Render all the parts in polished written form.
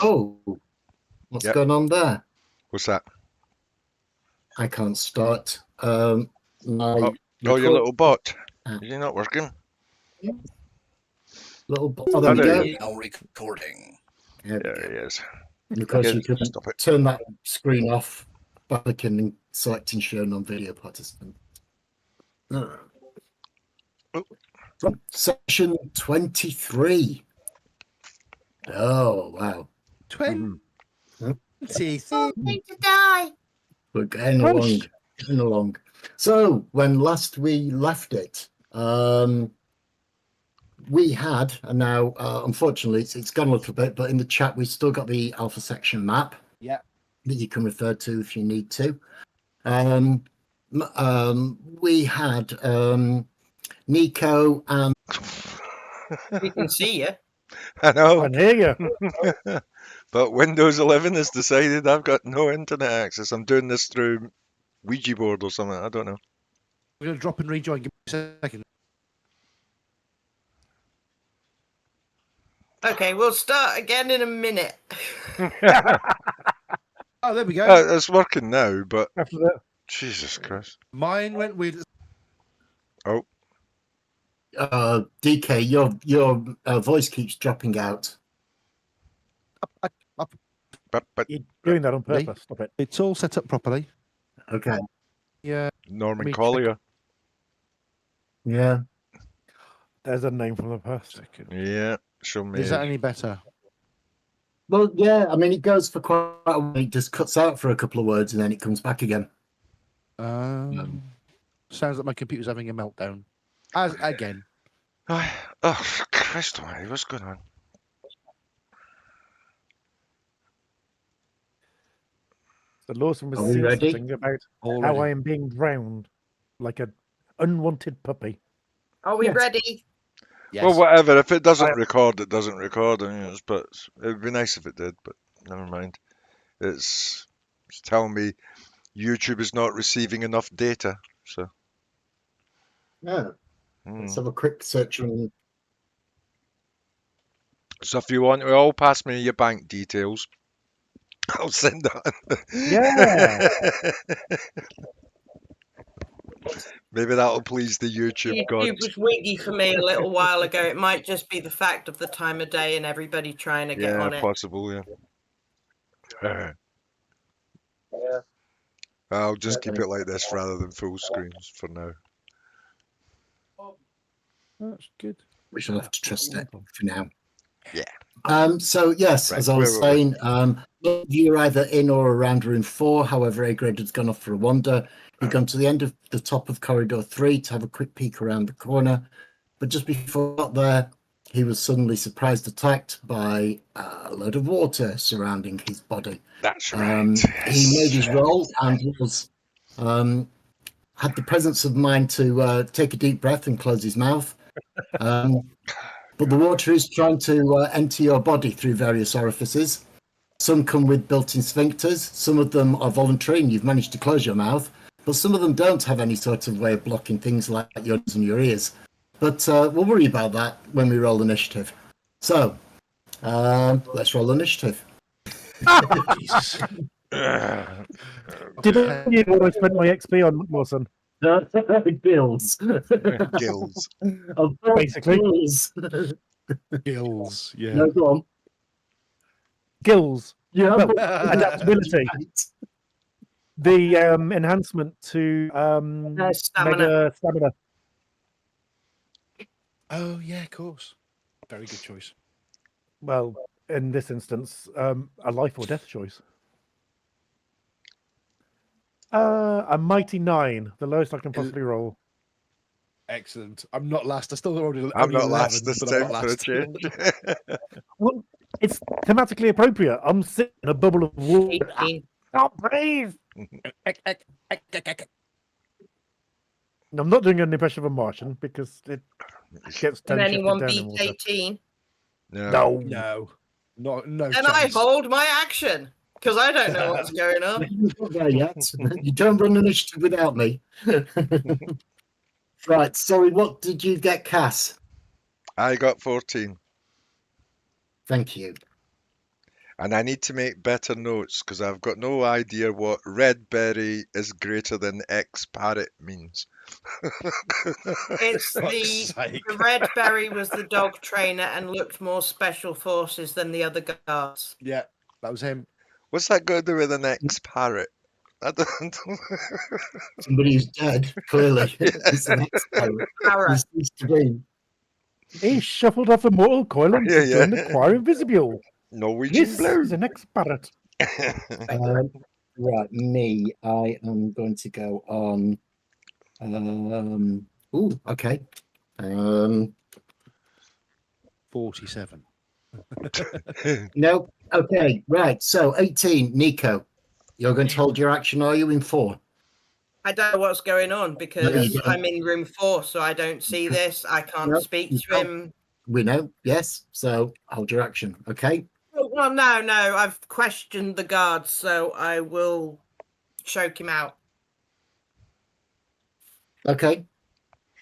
Oh, what's Yep. going on there? What's that? I can't start. My Oh, your record- little bot. Ah. Is he not working? little. Oh, there we there go. he Now recording. There we There go. he is. And of course, Okay, you can stop it. turn that screen off by clicking and selecting show non-video participant. Oh. From session 23. Oh, wow. 20. Need to die. We're getting along. So when last we left it, we had, and now unfortunately it's gone a little bit, but in the chat we've still got the alpha section map. Yeah. That you can refer to if you need to. We had Nico and We can see you. I know. I hear you. But Windows 11 has decided I've got no internet access. I'm doing this through Ouija board or something. I don't know. We're going to drop and rejoin. Give me a second. Okay, we'll start again in a minute. Oh, there we go. It's working now, but After that, Jesus Christ. Mine went weird. DK. Your voice keeps dropping out. But you're doing that on Me? purpose. Stop it. It's all set up properly. Okay. Yeah. Norman Me Collier. Yeah. There's a name from the past. Second. Yeah, show me. Is that any better? Well, yeah. I mean, it goes for quite a while. It just cuts out for a couple of words and then it comes back again. Sounds like my computer's having a meltdown. Again. Oh, Christ almighty, what's going on? So Lawson was Are we saying ready? something about All how I ready. am being drowned like an unwanted puppy. Are we Yes. ready? Yes. Well, whatever. If it doesn't I- record, it doesn't record. I mean, but it'd be nice if it did, but never mind. It's telling me YouTube is not receiving enough data. So, Yeah. hmm. Let's have a quick search on. So if you want to all pass me your bank details, I'll send that. Yeah. Maybe that'll please the YouTube YouTube gods. was wiggy for me a little while ago. It might just be the fact of the time of day and everybody trying to get Yeah, on it. possible. Yeah. I'll just keep it like this rather than full screens for now. That's good. We shall have to trust it for now. Yeah. So yes, Right, as I was where were we? saying, you're either in or around room 4. However, A grade has gone off for a wander. You've gone to the end of the top of corridor 3 to have a quick peek around the corner. But just before he got there, he was suddenly surprised attacked by a load of water surrounding his body. That's right. He made his roll and was had the presence of mind to take a deep breath and close his mouth. But the water is trying to enter your body through various orifices. Some come with built-in sphincters. Some of them are voluntary and you've managed to close your mouth. But some of them don't have any sort of way of blocking things like your nose and your ears. But we'll worry about that when we roll initiative. So, let's roll initiative. Jesus. Did you know what I spent my XP on, Lawson? Bills. Gills. Basically. Bills. Gills. Yeah. No, go on. Skills. Yeah. Well, adaptability. The enhancement to Stamina. mega stamina. Oh, yeah, of course. Very good choice. Well, in this instance, a life or death choice. A mighty 9, the lowest I can possibly roll. Excellent. I'm not last. I still already. I'm only not 11, last this but I'm time not for a last. change. Well, it's thematically appropriate. I'm sitting in a bubble of water. 18. Can't breathe. I'm not doing an impression of a Martian because it gets Can 10 anyone shifted down in beat water. 18? No. No. No. No. Then I chance. hold my action because I don't know what's going on. You're not there yet. You don't run initiative without me. Right, sorry, what did you get, Cass? I got 14. Thank you. And I need to make better notes because I've got no idea what red berry is greater than X parrot means. It's Fuck's the sake. red berry was the dog trainer and looked more special forces than the other guards. Yeah, that was him. What's that got to do with an X parrot? I don't. Somebody who's dead, clearly. It's an ex-pirate. Para. This needs to be. He shuffled off the mortal coil and Yeah, joined yeah. the choir invisible. Norwegian This blue. is an ex-parrot. Right, me. I am going to go on. Ooh, okay. 47. No. Okay. Right. So 18. Nico, you're going to hold your action. Are you in 4? I don't know what's going on because don't. I'm in room 4, so I don't see this. I can't No, speak you to can't. him. We know. Yes. So hold your action. Okay. Oh, well, no. I've questioned the guards, so I will choke him out. Okay.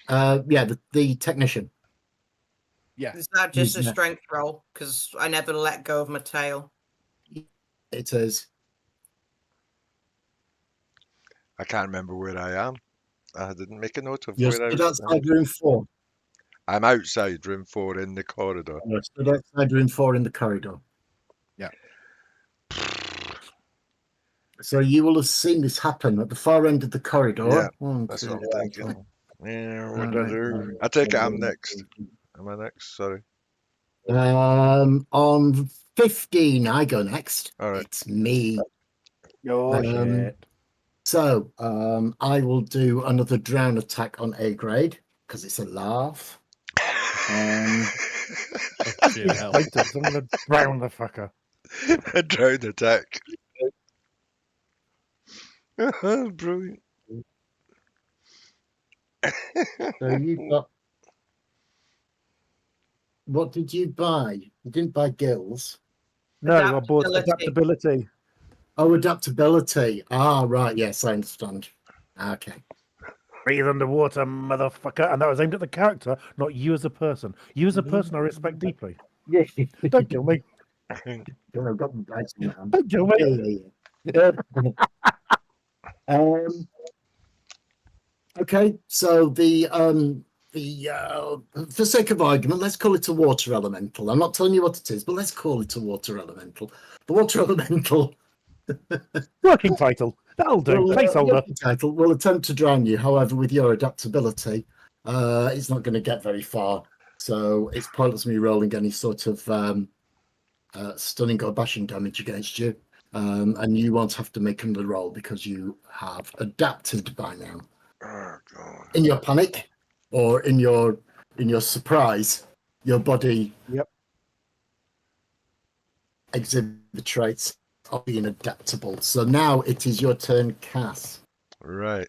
Yeah. The technician. Yeah. Is that just a Yeah. strength roll? Because I never let go of my tail. It is. I can't remember where I am. I didn't make a note of You're where I stood was. outside room 4. I'm outside room 4 in the corridor. You're stood outside room 4 in the corridor. Yeah. So you will have seen this happen at the far end of the corridor. Yeah, One, That's two, what I'm three, thinking. Yeah, four, what do I do? five, I take it I'm six, next. Am I next? Sorry. On 15, I go next. All right. It's me. Oh, Um, shit. So I will do another drown attack on A grade because it's a laugh. Fucking hell. Fighters, I'm going to drown the fucker. A drone attack. Brilliant. So you've got. What did you buy? You didn't buy gills. No, I bought Adaptability. adaptability. Oh, adaptability. Ah, right. Yes, I understand. Okay. Breathe underwater, motherfucker. And that was aimed at the character, not you as a person. You as a person, I respect deeply. Yeah. Don't kill me. I've got the dice now. Don't kill me. Yeah. Okay, so for sake of argument, let's call it a water elemental. I'm not telling you what it is, but let's call it a water elemental. The water elemental Working title. That'll do. Placeholder. title will attempt to drown you. However, with your adaptability, it's not going to get very far. So it's pointless me rolling any sort of stunning or bashing damage against you. And you won't have to make another roll because you have adapted by now. Oh, God. In your panic or in your surprise, your body exhibit traits of being adaptable. So now it is your turn, Cass. Right.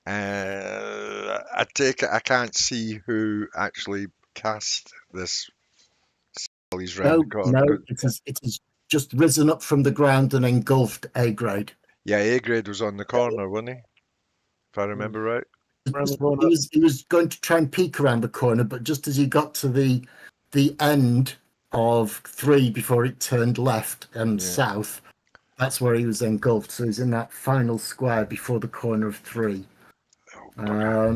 I take it I can't see who actually cast this. He's round the corner. No, it is just risen up from the ground and engulfed A grade. Yeah, A grade was on the corner, wasn't he? If I remember right. He was going to try and peek around the corner, but just as he got to the end of 3 before it turned left and south, that's where he was engulfed. So he's in that final square before the corner of 3.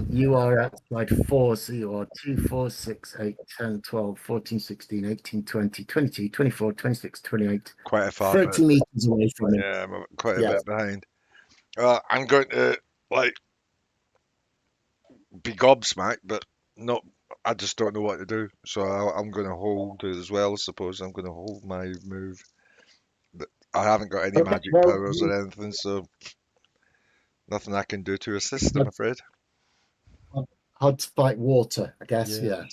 You are outside 4, so you are 2, 4, 6, 8, 10, 12, 14, 16, 18, 20, 22, 24, 26, 28, Quite a far 30 bit. meters away from him. Yeah, I'm quite a Yeah. bit behind. I'm going to be gobsmacked, but not. I just don't know what to do. So I'm going to hold it as well. I suppose I'm going to hold my move. But I haven't got any Okay, magic well, powers or anything, so nothing I can do to assist. I'm afraid. Hard to fight water, I guess. Yeah.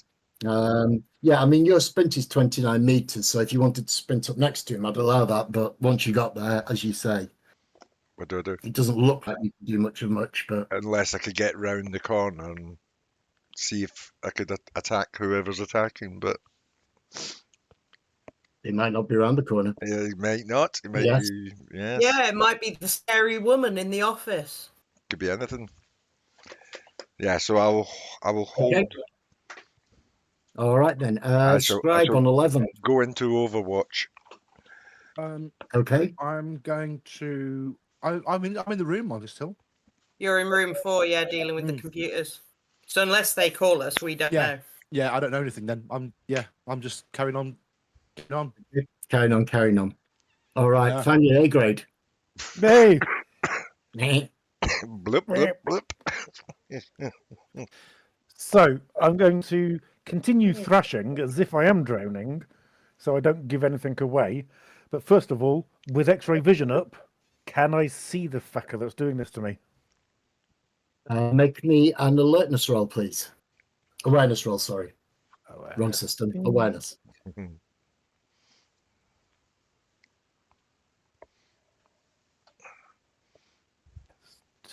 Yeah. I mean, your sprint is 29 meters, so if you wanted to sprint up next to him, I'd allow that. But once you got there, as you say, What do I do? it doesn't look like you can do much of much. But Unless I could get round the corner and see if I could attack whoever's attacking, but it might not be around the corner. he might not. He might Yes. be. Yes. Yeah, it might be the scary woman in the office. Could be anything. Yeah. So I will hold. Okay. All right then. I shall Scribe on 11. go into Overwatch. Okay. I'm going to. I'm in the room. I'm still. You're in room 4, yeah, dealing with the computers. So unless they call us, we don't know. Yeah, I don't know anything. Then I'm just carrying on. Carrying on. All right. Yeah. Find your A grade. Hey, Blip, blip, blip. so I'm going to continue thrashing as if I am drowning, so I don't give anything away. But first of all, with X-ray vision up, can I see the fucker that's doing this to me? Make me an alertness roll, please. Awareness roll, sorry. Oh, Wrong system. Awareness.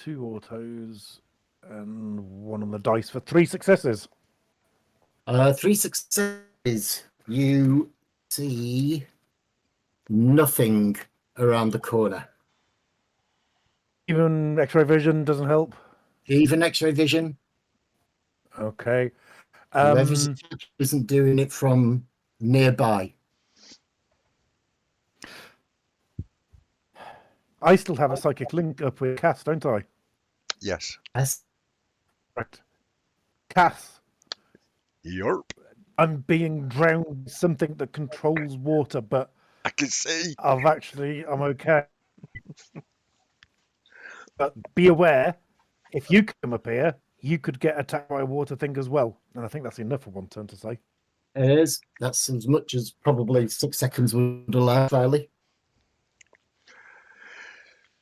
2 autos and 1 on the dice for 3 successes. 3 successes. You see nothing around the corner. Even X-ray vision doesn't help. Even X-ray vision. Okay. Whoever's isn't doing it from nearby. I still have a psychic link up with Cass, don't I? Yes. Yes. Right. Cass, Yerp. I'm being drowned with something that controls water, but I can see. I'm okay. But be aware, if you come up here, you could get attacked by a water thing as well. And I think that's enough for one turn to say. It is. That's as much as probably 6 seconds would allow, Riley.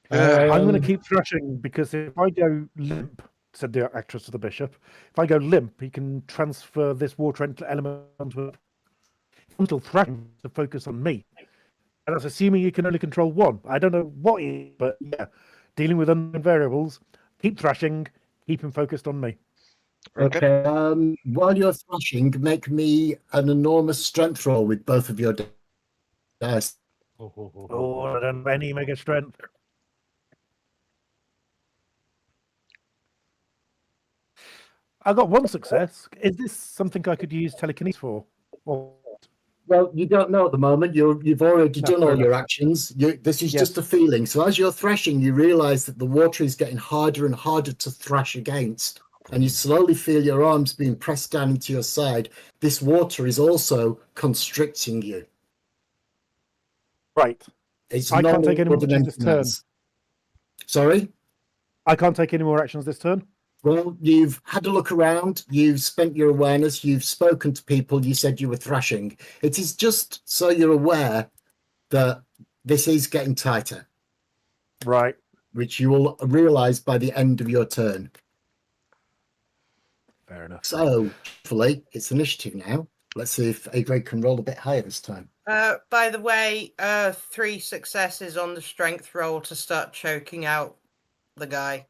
I'm going to keep thrashing because if I go limp, said the actress to the bishop, if I go limp, he can transfer this water element onto until thrashing to focus on me. And that's assuming he can only control 1. I don't know what he is, but yeah, dealing with unknown variables, keep thrashing, keep him focused on me. Okay. While you're thrashing, make me an enormous strength roll with both of your dice. Oh, I don't have any mega strength. I got 1 success. Is this something I could use telekinesis for? Or Well, you don't know at the moment. You've already No, done fair all your enough. actions. This is Yes. just a feeling. So as you're thrashing, you realise that the water is getting harder and harder to thrash against, and you slowly feel your arms being pressed down into your side. This water is also constricting you. right. It's I can't no take any more more than actions this anything turn. else. Sorry? I can't take any more actions this turn. Well, you've had a look around, you've spent your awareness, you've spoken to people, you said you were thrashing. It is just so you're aware that this is getting tighter, Right. which you will realise by the end of your turn. Fair enough. So, hopefully, it's initiative now. Let's see if A-grade can roll a bit higher this time. By the way, 3 successes on the strength roll to start choking out the guy.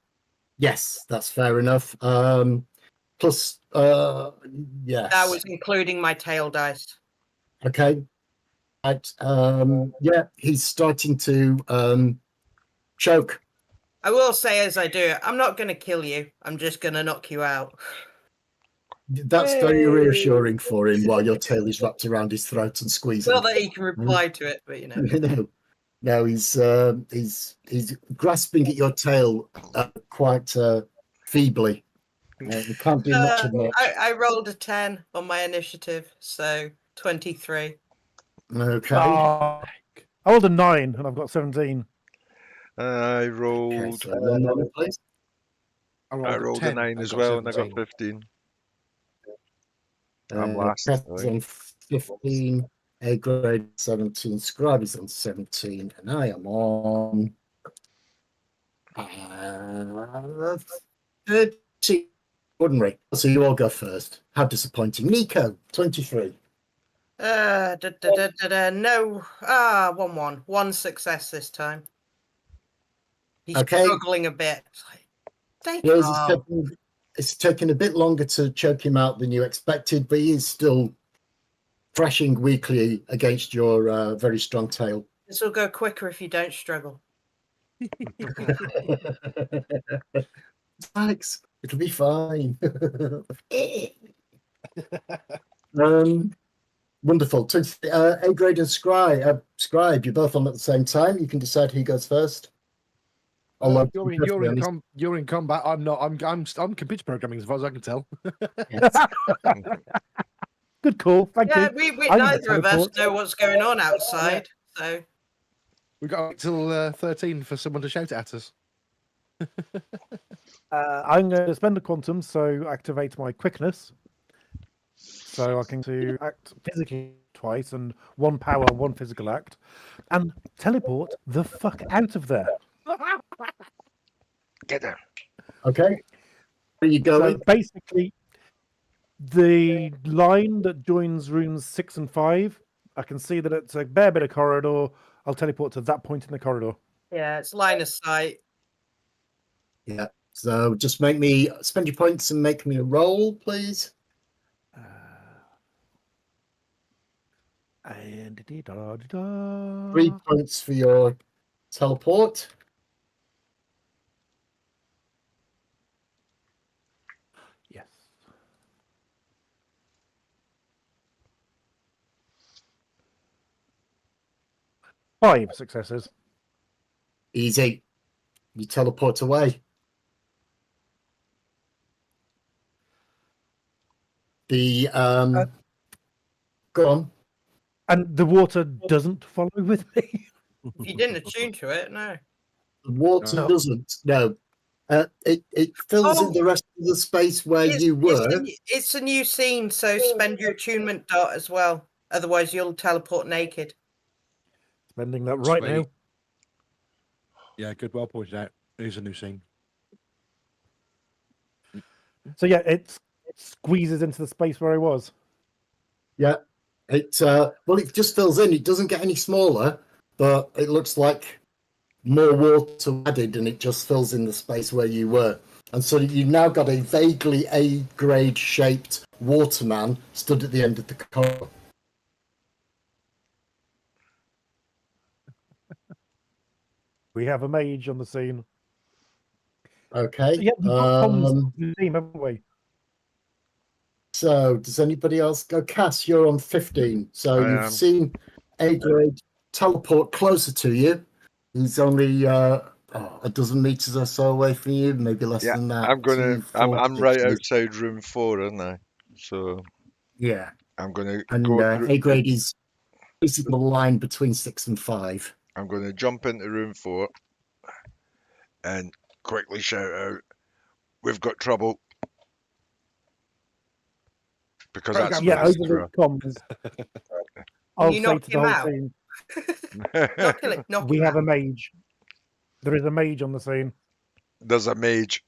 Yes, that's fair enough. Plus, yes. That was including my tail dice. Okay. Right. Yeah, he's starting to choke. I will say as I do it, I'm not going to kill you. I'm just going to knock you out. That's very Yay. reassuring for him while your tail is wrapped around his throat and squeezing. Not that he can reply to it, but you know. No, he's grasping at your tail quite feebly. You can't do much of it. I rolled a 10 on my initiative, so 23. Okay. Oh, I rolled a 9 and I've got 17. I Okay, rolled. so one moment, please. I rolled a 9 as well, and I got 15. I'm last. Test on 15. A grade 17. Scribe is on 17, and I am on 30. Ordinary. So you all go first. How disappointing. Nico, 23. No. 1-1. 1 success this time. He's Okay. struggling a bit. Stay Yes, calm. it's taken a bit longer to choke him out than you expected, but he is still thrashing weakly against your very strong tail. This will go quicker if you don't struggle. Alex, it'll be fine. Wonderful. A grade and Scribe, you're both on at the same time. You can decide who goes first. Although, You're in combat. I'm not. I'm computer programming as far as I can tell. yes. Good call. Thank Yeah, you. we I'm neither of us teleport. know what's going on outside. So We've got to wait till 13 for someone to shout at us. I'm going to spend a quantum, so activate my quickness. So I can act physically twice and 1 power, 1 physical act, and teleport the fuck out of there. Get down. Okay. Where you So going? basically, the line that joins rooms 6 and 5, I can see that it's a bare bit of corridor. I'll teleport to that point in the corridor. yeah, it's line of sight. Yeah. So just spend your points and make me a roll, please. And 3 points for your teleport. Yes. Five successes. Easy. You teleport away. The go on. And the water doesn't follow with me. If you didn't attune to it, no. The water No. doesn't. No. It fills in Oh. the rest of the space where you were. It's a new scene, so spend your attunement dot as well. Otherwise, you'll teleport naked. Spending that right Sweet. now. Yeah, good. Well pointed out. It is a new scene. So yeah, it squeezes into the space where I was. Yeah. It just fills in. It doesn't get any smaller, but it looks like more water added, and it just fills in the space where you were. And so you've now got a vaguely A-grade shaped waterman stood at the end of the corridor. We have a mage on the scene. Okay. So, yeah, we've got comms in the team, haven't we? So does anybody else go? Cass, you're on 15. So I you've am. seen A-grade teleport closer to you. He's only a dozen meters or so away from you, maybe less Yeah, than that. I'm gonna. 2, 4, I'm right 6, outside room 4, aren't I? So Yeah. I'm gonna And go. through- A-grade is basically the line between 6 and 5. I'm gonna jump into room 4 and quickly shout out, "We've got trouble!" Because that's Yeah, fast, over the comms. I'll you say knock to the him whole out? team, Knock we him have a out. mage. There is a mage on the scene. There's a mage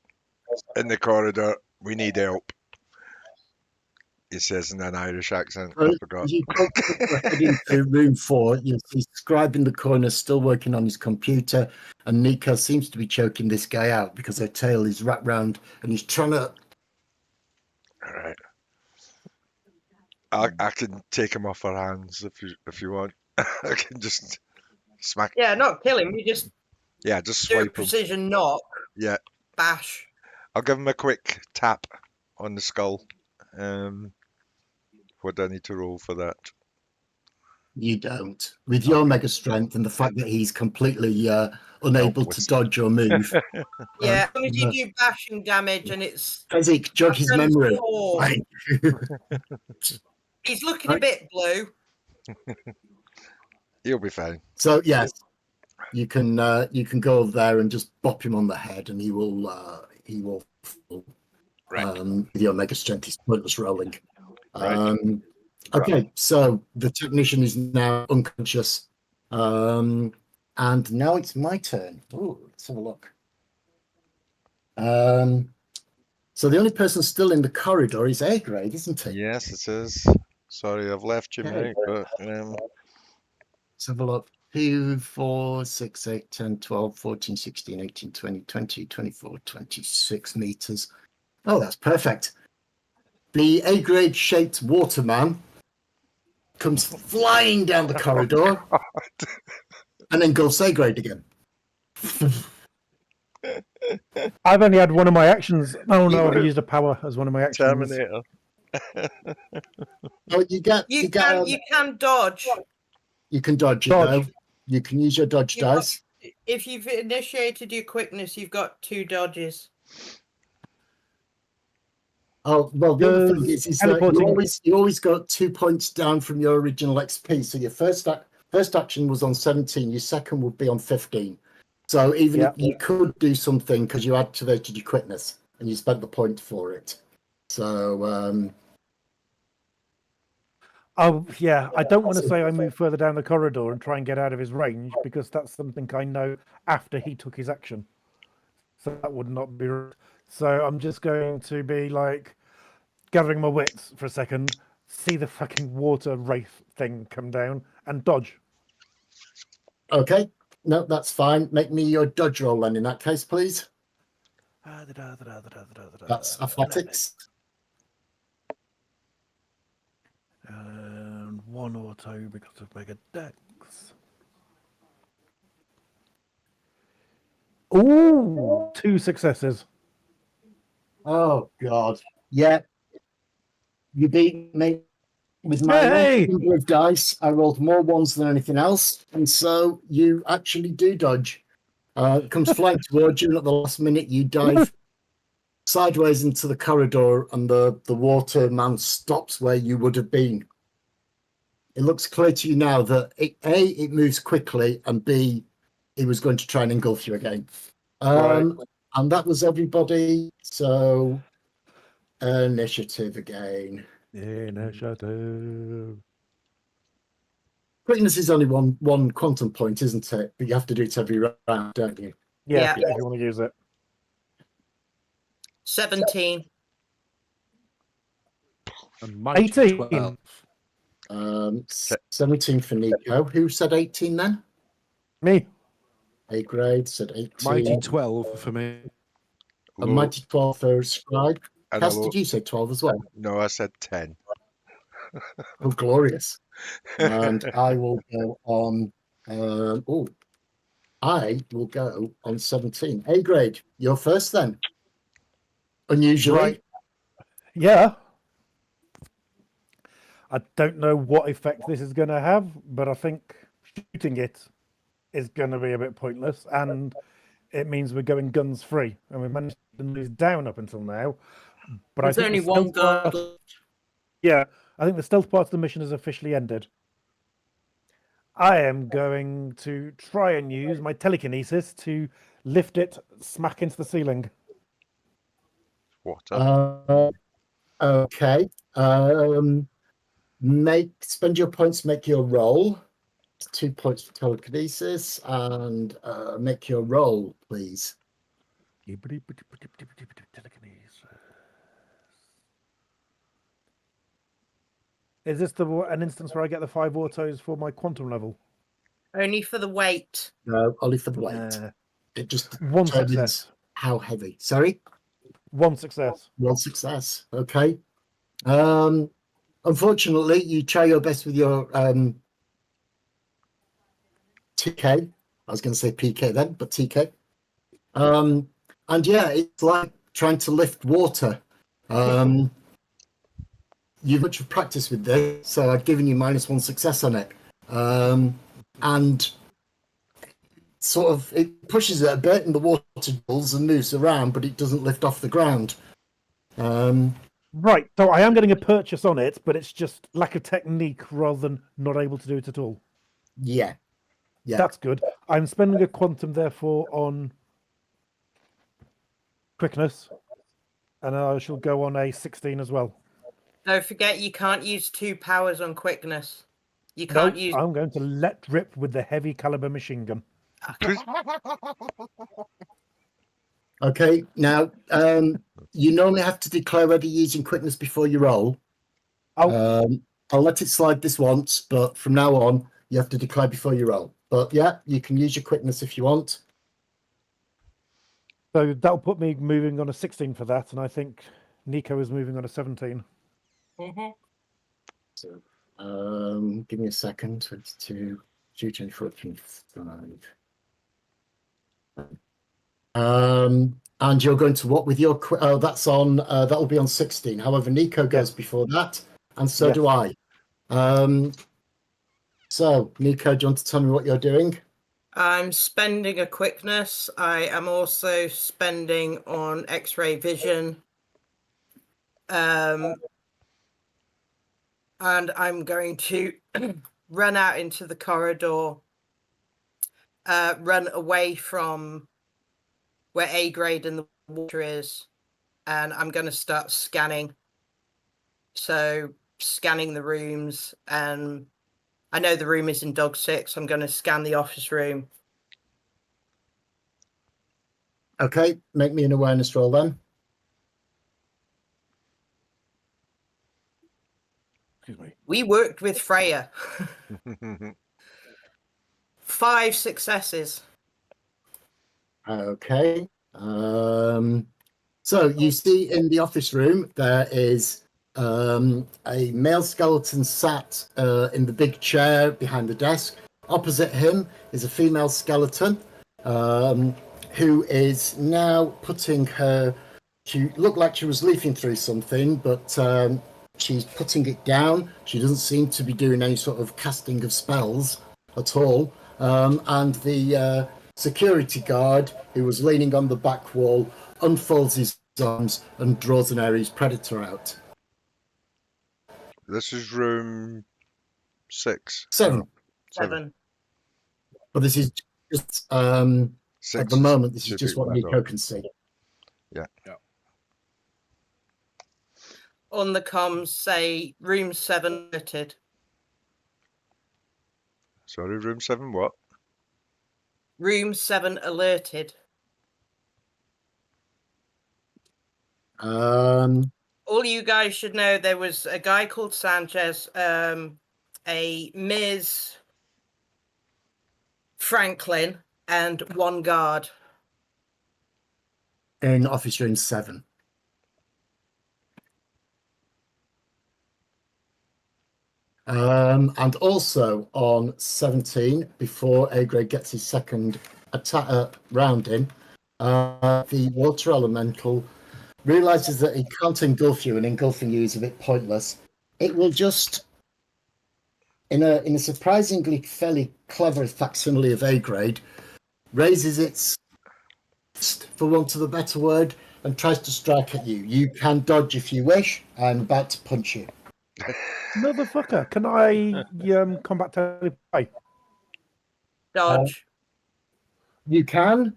in the corridor. We need help. He says in an Irish accent. I forgot. As you go ahead into room 4, you see Scribe in the corner still working on his computer, and Nika seems to be choking this guy out because her tail is wrapped round and he's trying to. All right. I can take him off her hands if you want. I can just smack. Yeah, not kill him. You just Yeah, just do a swipe him. precision knock. Yeah. Bash. I'll give him a quick tap on the skull. What do I need to roll for that? You don't. With your mega strength and the fact that he's completely unable to Helpless. dodge or move. Yeah, as long as you do bashing damage and it's. Fezzik, jog his I've done memory. 4. Right. He's looking a bit blue. He'll be fine. So yes, you can go over there and just bop him on the head, and he will fall. Right. With your mega strength, he's pointless rolling. Right. Okay, so the technician is now unconscious, and now it's my turn. Oh, let's have a look. So the only person still in the corridor is A-grade, isn't he? Yes, it is. Sorry, I've left you, Okay. mate. But Let's have a look. 2, 4, 6, 8, 10, 12, 14, 16, 18, 20, 20, 24, 26 meters. Oh, that's perfect. The A-grade shaped waterman comes flying down the corridor and then goes A-grade again. I've only had one of my actions. Oh no, I've used a power as one of my actions. Terminator. Oh, you get You can dodge. you can dodge it Dodge. though. You can use your dodge You've got- dice. If you've initiated your quickness, you've got 2 dodges. Oh well, the other thing Does is that teleporting- you always got 2 points down from your original XP. So your first action was on 17. Your second would be on 15. So even Yeah. if you could do something because you activated your quickness and you spent the point for it. So Oh, yeah. I don't want to say I move further down the corridor and try and get out of his range because that's something I know after he took his action. So that would not be right. So I'm just going to be like gathering my wits for a second, see the fucking water wraith thing come down and dodge. okay, no, that's fine. Make me your dodge roll then in that case, please. That's athletics. And 1 auto because of Mega Dex. Ooh, 2 successes. Oh God, yeah, you beat me with my Hey! number of dice. I rolled more ones than anything else, and so you actually do dodge. It comes flying towards you, and at the last minute, you dive sideways into the corridor, and the water man stops where you would have been. It looks clear to you now that it moves quickly, and B, he was going to try and engulf you again. And that was everybody. So initiative again. Initiative. Quickness is only one quantum point, isn't it? But you have to do it every round, don't you? Yeah, Yeah. if you want to use it. 17. And mighty 18. 12. 17 for Nico. Who said 18 then? Me. A grade said 18. Mighty 12 for me. A mighty 12 for Scribe. And Cass, a did you say 12 as well? No, I said 10. Oh, glorious. And I will go on. I will go on 17. A grade, you're first then. Unusually. Right. Yeah. I don't know what effect this is going to have, but I think shooting it is going to be a bit pointless, and it means we're going guns free, and we've managed to lose down up until now. But There's I think only the one stealth guard. part- Yeah, I think the stealth part of the mission has officially ended. I am going to try and use my telekinesis to lift it smack into the ceiling. Water. Okay. Spend your points, make your roll. 2 points for telekinesis, and make your roll, please. Is this an instance where I get the 5 autos for my quantum level? Only for the weight. No, only for the weight. It just 1 determines success. how heavy. Sorry? 1 success. One success. Okay. Unfortunately, you try your best with your TK. I was going to say PK then, but TK. And yeah, it's like trying to lift water. You've much of practice with this, so I've given you -1 success on it. And sort of it pushes it a bit, and the water pulls and moves around, but it doesn't lift off the ground. Right, so I am getting a purchase on it, but it's just lack of technique rather than not able to do it at all. Yeah. That's good. I'm spending a quantum, therefore, on quickness, and I shall go on a 16 as well. Don't forget, you can't use 2 powers on quickness. You No, can't use. I'm going to let rip with the heavy caliber machine gun. Okay. Now, you normally have to declare whether you're using quickness before you roll. Oh. I'll let it slide this once, but from now on, you have to declare before you roll. But yeah, you can use your quickness if you want. So that'll put me moving on a 16 for that, and I think Nico is moving on a 17. So, give me a second. 22, 24, 25. And you're going to what with your? That's on. That will be on 16. However, Nico goes before that, and so Yes. do I. So, Nico, do you want to tell me what you're doing? I'm spending a quickness. I am also spending on X-ray vision. And I'm going to run out into the corridor, run away from where A grade and the water is, and I'm going to start scanning. So scanning the rooms, and I know the room is in Dog 6. I'm going to scan the office room. Okay, make me an awareness roll then. Excuse me. We worked with Freya. 5 successes. Okay. So you see in the office room there is a male skeleton sat in the big chair behind the desk. Opposite him is a female skeleton who is now putting her. She looked like she was leafing through something, but she's putting it down. She doesn't seem to be doing any sort of casting of spells at all. And the security guard, who was leaning on the back wall, unfolds his arms and draws an Ares Predator out. This is room 6. 7. 7. But this is just, Six at the moment, this two is just people what back Nico on. can see. On the comms, say room 7 alerted. Sorry, room 7 what? Room 7 alerted. All you guys should know, there was a guy called Sanchez, a Ms. Franklin, and 1 guard. In office room 7. And also on 17, before A grade gets his second attack round in, the water elemental realizes that he can't engulf you, and engulfing you is a bit pointless. It will just, in a surprisingly fairly clever facsimile of A grade, raises its fist, for want of a better word, and tries to strike at you. You can dodge if you wish. I'm about to punch you. Motherfucker, can I combat telepathy? Dodge. You can,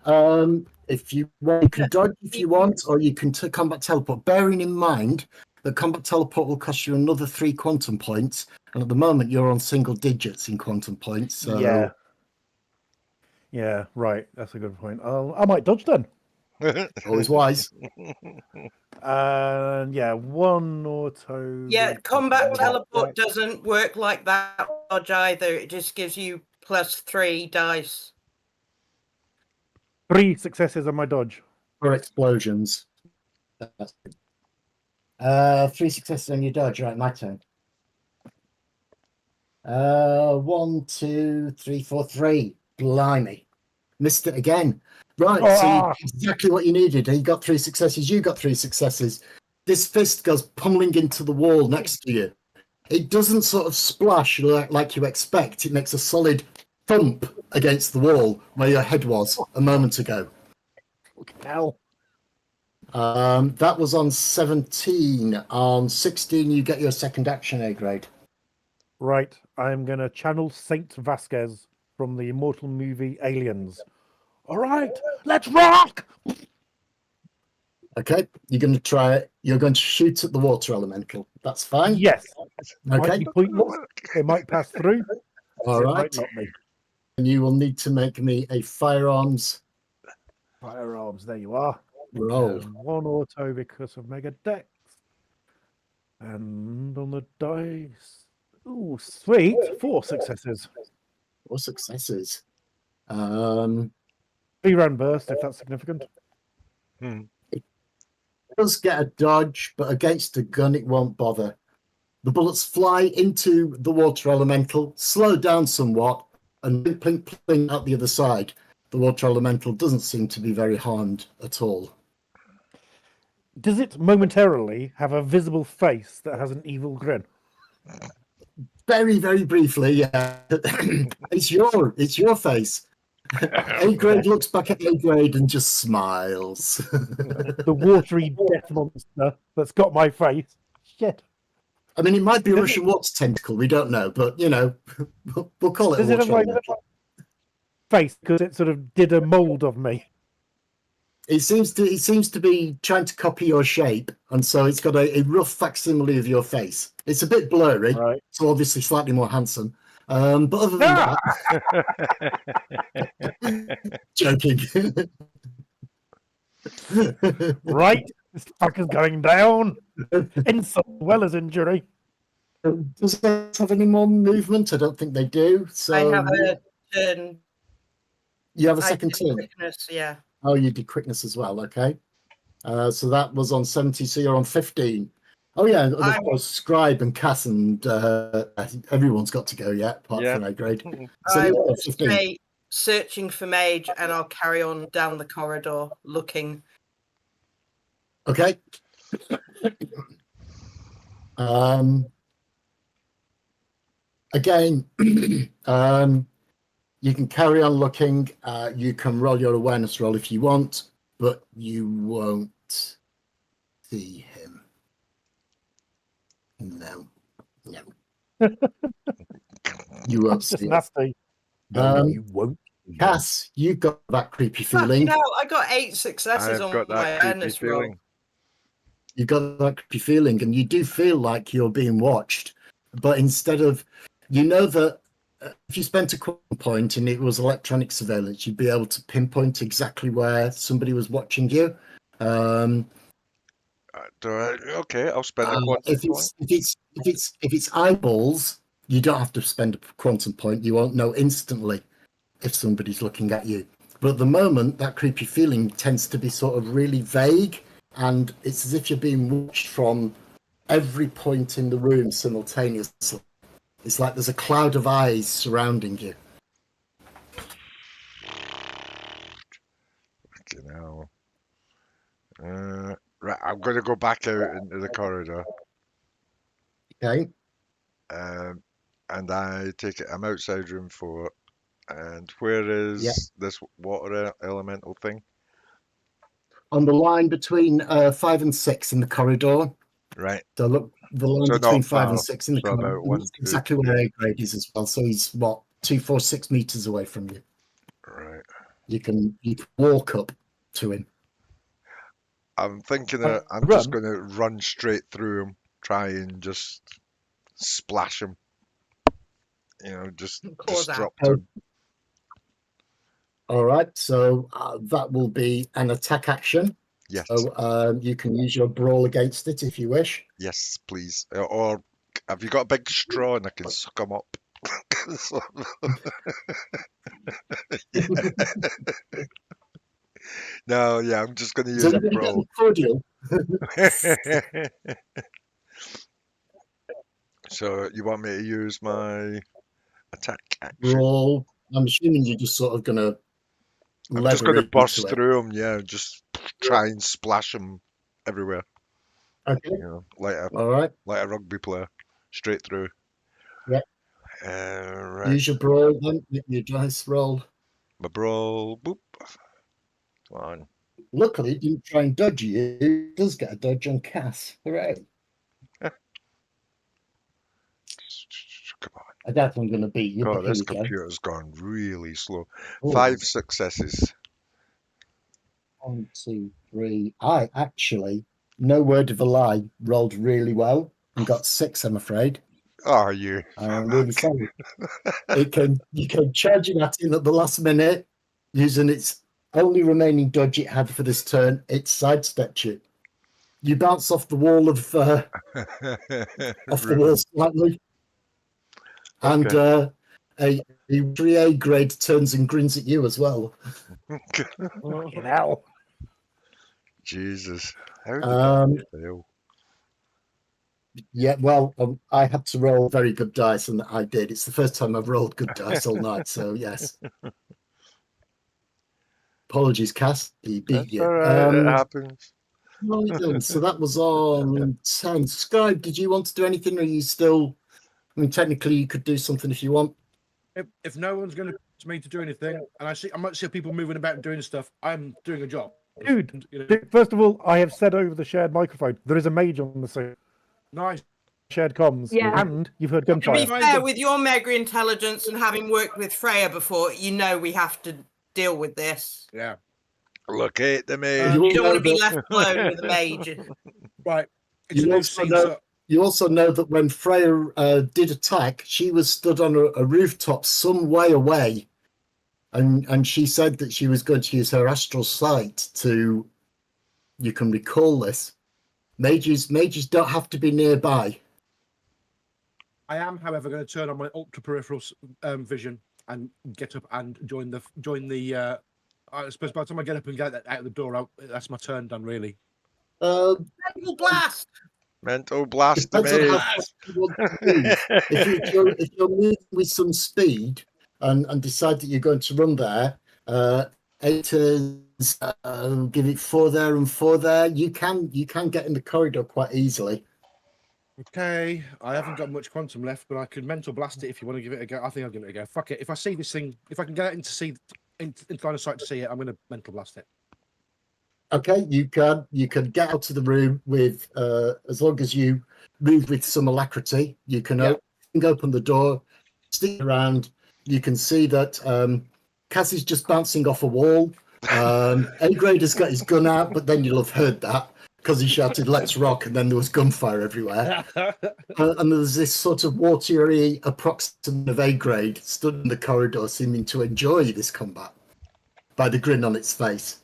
if you want, you can dodge if you want, or you can combat teleport. Bearing in mind that combat teleport will cost you another 3 quantum points, and at the moment you're on single digits in quantum points. So Yeah, right. That's a good point. I might dodge then. always wise. And yeah, 1 auto. Yeah, combat teleport doesn't work like that dodge either. It just gives you +3 dice. 3 successes on my dodge. For explosions. 3 successes on your dodge. Right, my turn. 1, 2, 3, 4, 3. Blimey. Missed it again. Right, so exactly what you needed. He got 3 successes, you got 3 successes. This fist goes pummeling into the wall next to you. It doesn't sort of splash like you expect. It makes a solid thump against the wall where your head was a moment ago. Hell. That was on 17. On 16, you get your second action A grade. Right, I'm going to channel Saint Vasquez from the immortal movie Aliens. All right, let's rock! Okay, you're going to try it. You're going to shoot at the water elemental. That's fine. Yes. Might Okay. be pointless. It might pass through. All It right. might not be. And you will need to make me a firearms Firearms, there you are. roll. 1 auto because of Mega Dex. And on the dice. Ooh, sweet. 4 successes. 4 successes. 3-round burst, if that's significant. It does get a dodge, but against a gun, it won't bother. The bullets fly into the water elemental, slow down somewhat, and plink, plink out the other side. the water elemental doesn't seem to be very harmed at all. Does it momentarily have a visible face that has an evil grin? Very, very briefly, yeah. It's your face. A grade looks back at A grade and just smiles. The watery death monster that's got my face. Shit. I mean, it might be a Russian water tentacle. We don't know, but you know, we'll call it. Does a it have water like elemental. face because it sort of did a mold of me? It seems to be trying to copy your shape, and so it's got a rough facsimile of your face. It's a bit blurry, Right. so obviously slightly more handsome. But other than Ah! that, joking. Right. This fucker's going down. Insult as well as injury. Does it have any more movement? I don't think they do. So I have a turn. you have a I second did turn. quickness, yeah. Oh, you did quickness as well. Okay. So that was on 70. So you're on 15. Oh yeah, and of I'm- course, Scribe and Cass and everyone's got to go yet, apart Yeah. from A grade. So I you're on will 15. stay searching for Mage, and I'll carry on down the corridor looking. Okay. Again, you can carry on looking. You can roll your awareness roll if you want, but you won't see him. No. You won't That's just see him. nasty. No, Um, you won't. Cass, you got that creepy Fucking feeling. hell, I got 8 successes I've on got my that creepy awareness roll. feeling. You got that creepy feeling, and you do feel like you're being watched. But instead of, you know that if you spent a quantum point and it was electronic surveillance, you'd be able to pinpoint exactly where somebody was watching you. Okay, I'll spend a quantum If point. it's eyeballs, you don't have to spend a quantum point. You won't know instantly if somebody's looking at you. But at the moment, that creepy feeling tends to be sort of really vague, and it's as if you're being watched from every point in the room simultaneously. It's like there's a cloud of eyes surrounding you. Fucking hell. Right, I'm going to go back out into the corridor. Okay. And I take it I'm outside room 4. And where is Yeah. this water elemental thing? On the line between 5 and 6 in the corridor. Right. So look, the line So between not 5 and far. 6 in the So corridor. about 1, That's 2, exactly where A grade is as well. So he's what, 2, 4, 6 meters away from you. Right. You can walk up to him. I'm thinking that I'm Run. just going to run straight through him, try and just splash him. You know, just Cause that. disrupt him. All right, so that will be an attack action. Yes. So you can use your brawl against it if you wish. Yes, please. Or have you got a big straw and I can suck him up? So- No, yeah, I'm just going to Is use a anybody brawl. getting cordial? So you want me to use my attack action? Brawl. I'm assuming you're just sort of going to. I'm just going to burst through him, yeah, just try and splash him everywhere, Okay. you know, like All right. a rugby player, straight through. Yep. Right, Use your brawl then. Make your dice roll. my brawl, boop. Come on. Luckily, it didn't try and dodge you. It does get a dodge on Cass. Hooray. Come on. I doubt I'm going to beat you. God, but here this we go. computer's gone really slow. Oh, 5 successes. 1, 2, 3. I actually, no word of a lie, rolled really well and got 6, I'm afraid. Are you? I'm really sorry. You can charge it at him at the last minute using its only remaining dodge it had for this turn. It sidestepped you. You bounce off the wall of off the wall slightly, and a 3A grade turns and grins at you as well. Fucking hell. Jesus. How did Um, that fail? Yeah, well, I had to roll very good dice, and I did. It's the first time I've rolled good dice all night, so yes. Apologies, Cass. He beat That's you. all right. It happens. Right then, so that was on 10. Scribe, did you want to do anything, or are you still? I mean, technically, you could do something if you want. If no one's going to me to do anything, and I might see people moving about and doing stuff, I'm doing a job. Dude, And, you know, First of all, I have said over the shared microphone there is a mage on the scene. nice. Shared comms, Yeah. and you've heard To be gunfire. Fine, fair, but- with your mega intelligence and having worked with Freya before, you know we have to deal with this. Yeah. Locate the mage. You You don't want to be know left alone with a mage. Right. It's You a new also scene, know- so You also know that when Freya did attack, she was stood on a rooftop some way away, and she said that she was going to use her astral sight to. You can recall this. Mages don't have to be nearby. I am, however, going to turn on my ultra peripheral vision and get up and join the. I suppose by the time I get up and get out the door, that's my turn done. Really. Uh, Mental blast! Mental blast the Depends on mage. how fast you want to move. If you're moving with some speed and decide that you're going to run there, 8 is give it 4 there and 4 there. You can get in the corridor quite easly. Okay, I haven't got much quantum left, but I could mental blast it if you want to give it a go. I think I'll give it a go. Fuck it. If I see this thing, if I can get it in line of sight to see it, I'm going to mental blast it. Okay, you can get out of the room with as long as you move with some alacrity. You can open the door, stick around. You can see that Cassie's just bouncing off a wall. A-Grade has got his gun out, but then you'll have heard that because he shouted "Let's rock!" and then there was gunfire everywhere. And there's this sort of watery approximate of A-Grade stood in the corridor, seeming to enjoy this combat by the grin on its face.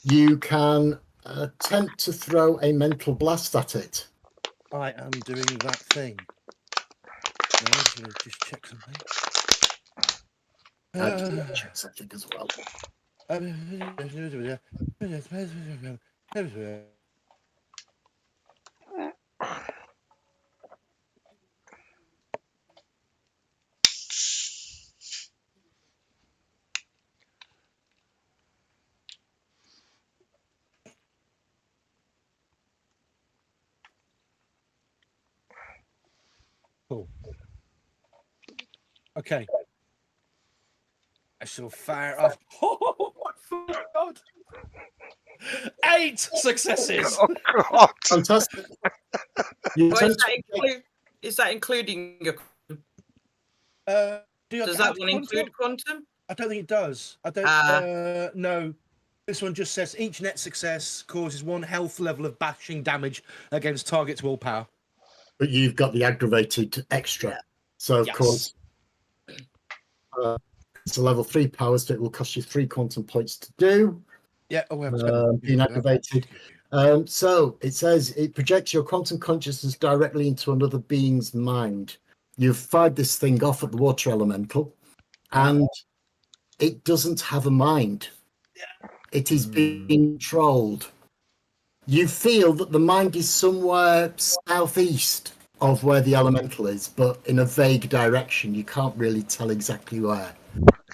You can attempt to throw a mental blast at it. I am doing that thing. Now, I'm going to just check something. And check something as well. Cool. Okay. I shall fire off. Oh my god! 8 successes. Oh God! Fantastic. You Well, attempt to is that including your? Does that one include quantum? I don't think it does. I don't. No. This one just says each net success causes 1 health level of bashing damage against target's willpower. but you've got the aggravated extra. So of Yes. course, it's a level 3 power, so it will cost you 3 quantum points to do. Yeah. Being aggravated. So it says it projects your quantum consciousness directly into another being's mind. You've fired this thing off at the water elemental, and it doesn't have a mind. It is being controlled. You feel that the mind is somewhere southeast of where the elemental is, but in a vague direction. You can't really tell exactly where.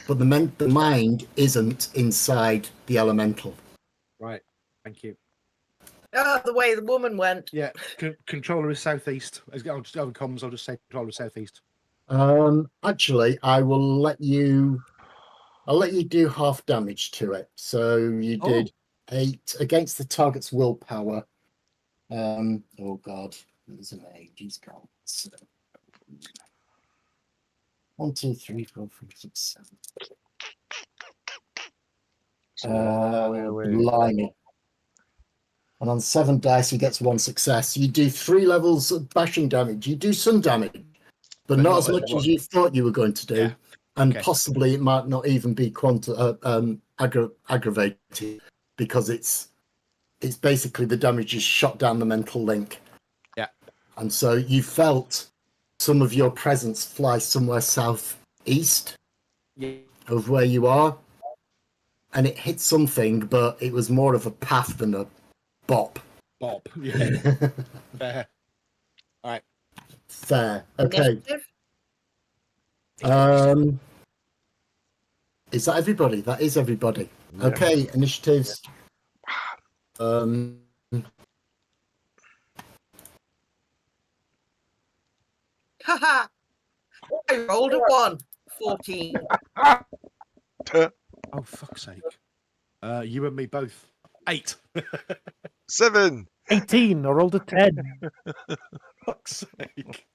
But the mind isn't inside the elemental. Right. Thank you. Oh, the way the woman went. Yeah. Controller is southeast. I'll just over comms. I'll just say controller is southeast. Actually, I will let you. I'll let you do half damage to it. So you did 8 against the target's willpower. Oh God, there's an 8. He's gone. So, 1, 2, 3, 4, 5, 6, 7. Blimey. And on 7 dice, he gets 1 success. You do 3 levels of bashing damage. You do some damage, but not as much as you thought you were going to do. Yeah. And Okay. possibly it might not even be aggravated, because it's basically the damage is shot down the mental link. Yeah. And so you felt some of your presence fly somewhere southeast Yeah. of where you are, and it hit something, but it was more of a path than a bop. Bob. Yeah. Fair. Fair. Okay. Initiative? Is that everybody? That is everybody. Yeah. Okay, initiatives. Um, Haha! I rolled a 1. 14. Oh, fuck's sake. You and me both. 8. 7. 18. I rolled a 10. Fuck's sake.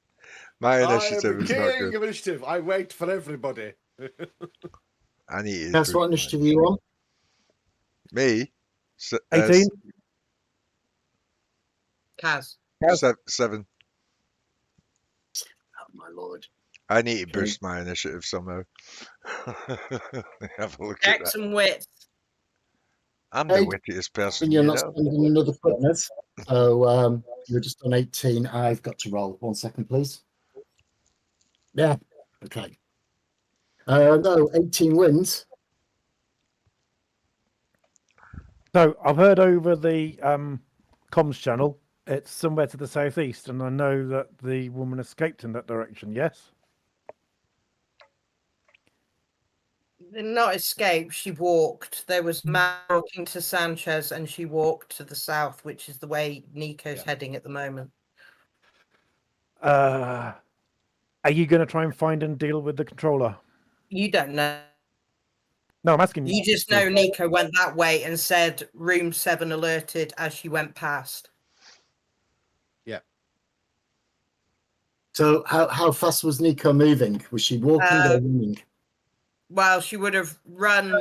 My I am initiative the is not king good. of initiative. I wait for everybody. I need to That's do what initiative you on? me. 18. Kaz. 7. Oh, my lord. I need to Okay. boost my initiative somehow. Have a look at Dex that. and wits. I'm the Hey, wittiest person You're you not know. spending another fitness. So you're just on 18. I've got to roll. 1 second, please. Yeah. Okay. No, 18 wins. So I've heard over the comms channel, it's somewhere to the southeast, and I know that the woman escaped in that direction. Yes. Did not escape. She walked. There was man walking to Sanchez, and she walked to the south, which is the way Nico's heading at the moment. Are you going to try and find and deal with the controller? You don't know. No, I'm asking You just know Nico went that way and said room 7 alerted as she went past. So how fast was Nico moving? Was she walking or running? Well, she would have run.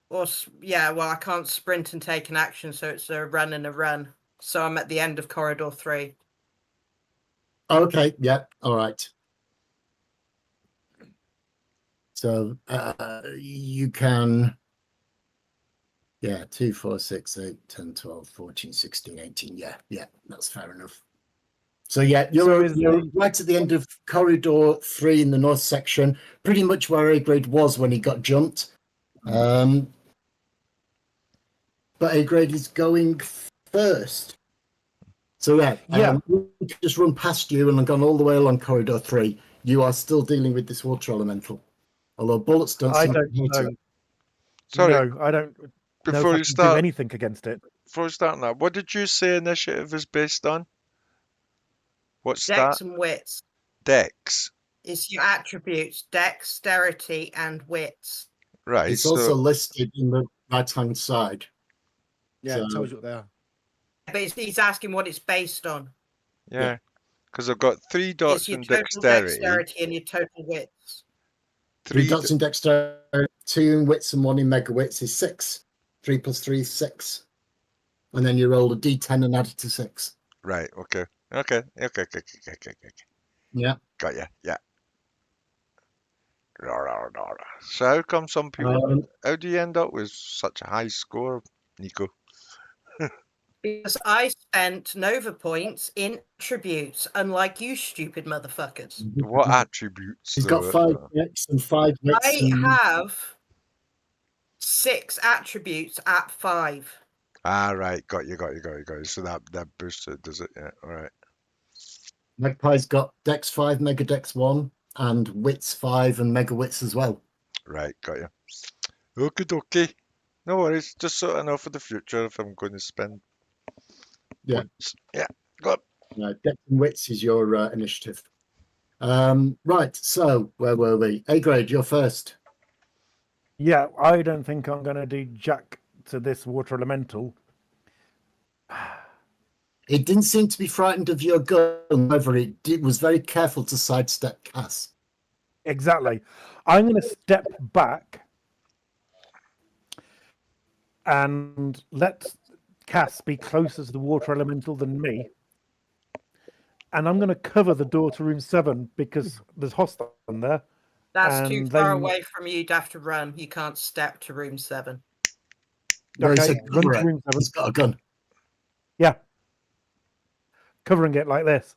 Or, yeah, well, I can't sprint and take an action, so it's a run and a run. So I'm at the end of corridor 3. Okay, yeah, all right. So you can, 2, 4, 6, 8, 10, 12, 14, 16, 18. Yeah, that's fair enough. So you're right at the end of corridor 3 in the north section, pretty much where A-grade was when he got jumped. But A-grade is going first. So we could just run past you and gone all the way along corridor 3. You are still dealing with this water elemental. Although bullets don't I seem don't to hit know. it. Sorry. No, I don't know Before if I you can start, do anything against it. before you start that, what did you say initiative is based on? What's Dex that? and wits. Dex. It's your attributes, dexterity and wits. Right. It's so also listed in the right-hand side. Yeah, So- it tells you what they are. But he's asking what it's based on. yeah, because I've got 3 dots It's your in total dexterity and your total wits. 3 dots in dexterity, 2 in wits and 1 in megawits is 6. 3 plus 3 is 6. And then you roll a d10 and add it to 6. Right. Okay. Yeah. Got you. Yeah. So how come some people? How do you end up with such a high score, Nico? Because I spent Nova points in attributes, unlike you stupid motherfuckers. What attributes? He's got though? 5 decks and 5 wits. I have 6 attributes at 5. Ah, right. Got you. So that boosts it, does it? Yeah. All right. Magpie's got dex 5, mega dex 1, and wits 5 and mega wits as well. Right. Got you. Okie dokie. No worries. Just so I know for the future if I'm going to spend points. Yeah. Go on. Dex and wits is your initiative. Right. So where were we? A-grade, you're first. Yeah, I don't think I'm going to do jack to this water elemental. It didn't seem to be frightened of your gun. However, it was very careful to sidestep Cass. Exactly. I'm going to step back and let Cass be closer to the water elemental than me. And I'm going to cover the door to room 7 because there's hostile in there. That's too And far they- away from you to have to run. You can't step to room 7. Where he Okay, said, run cover to it. room 7. He's got a gun. Yeah. Covering it like this.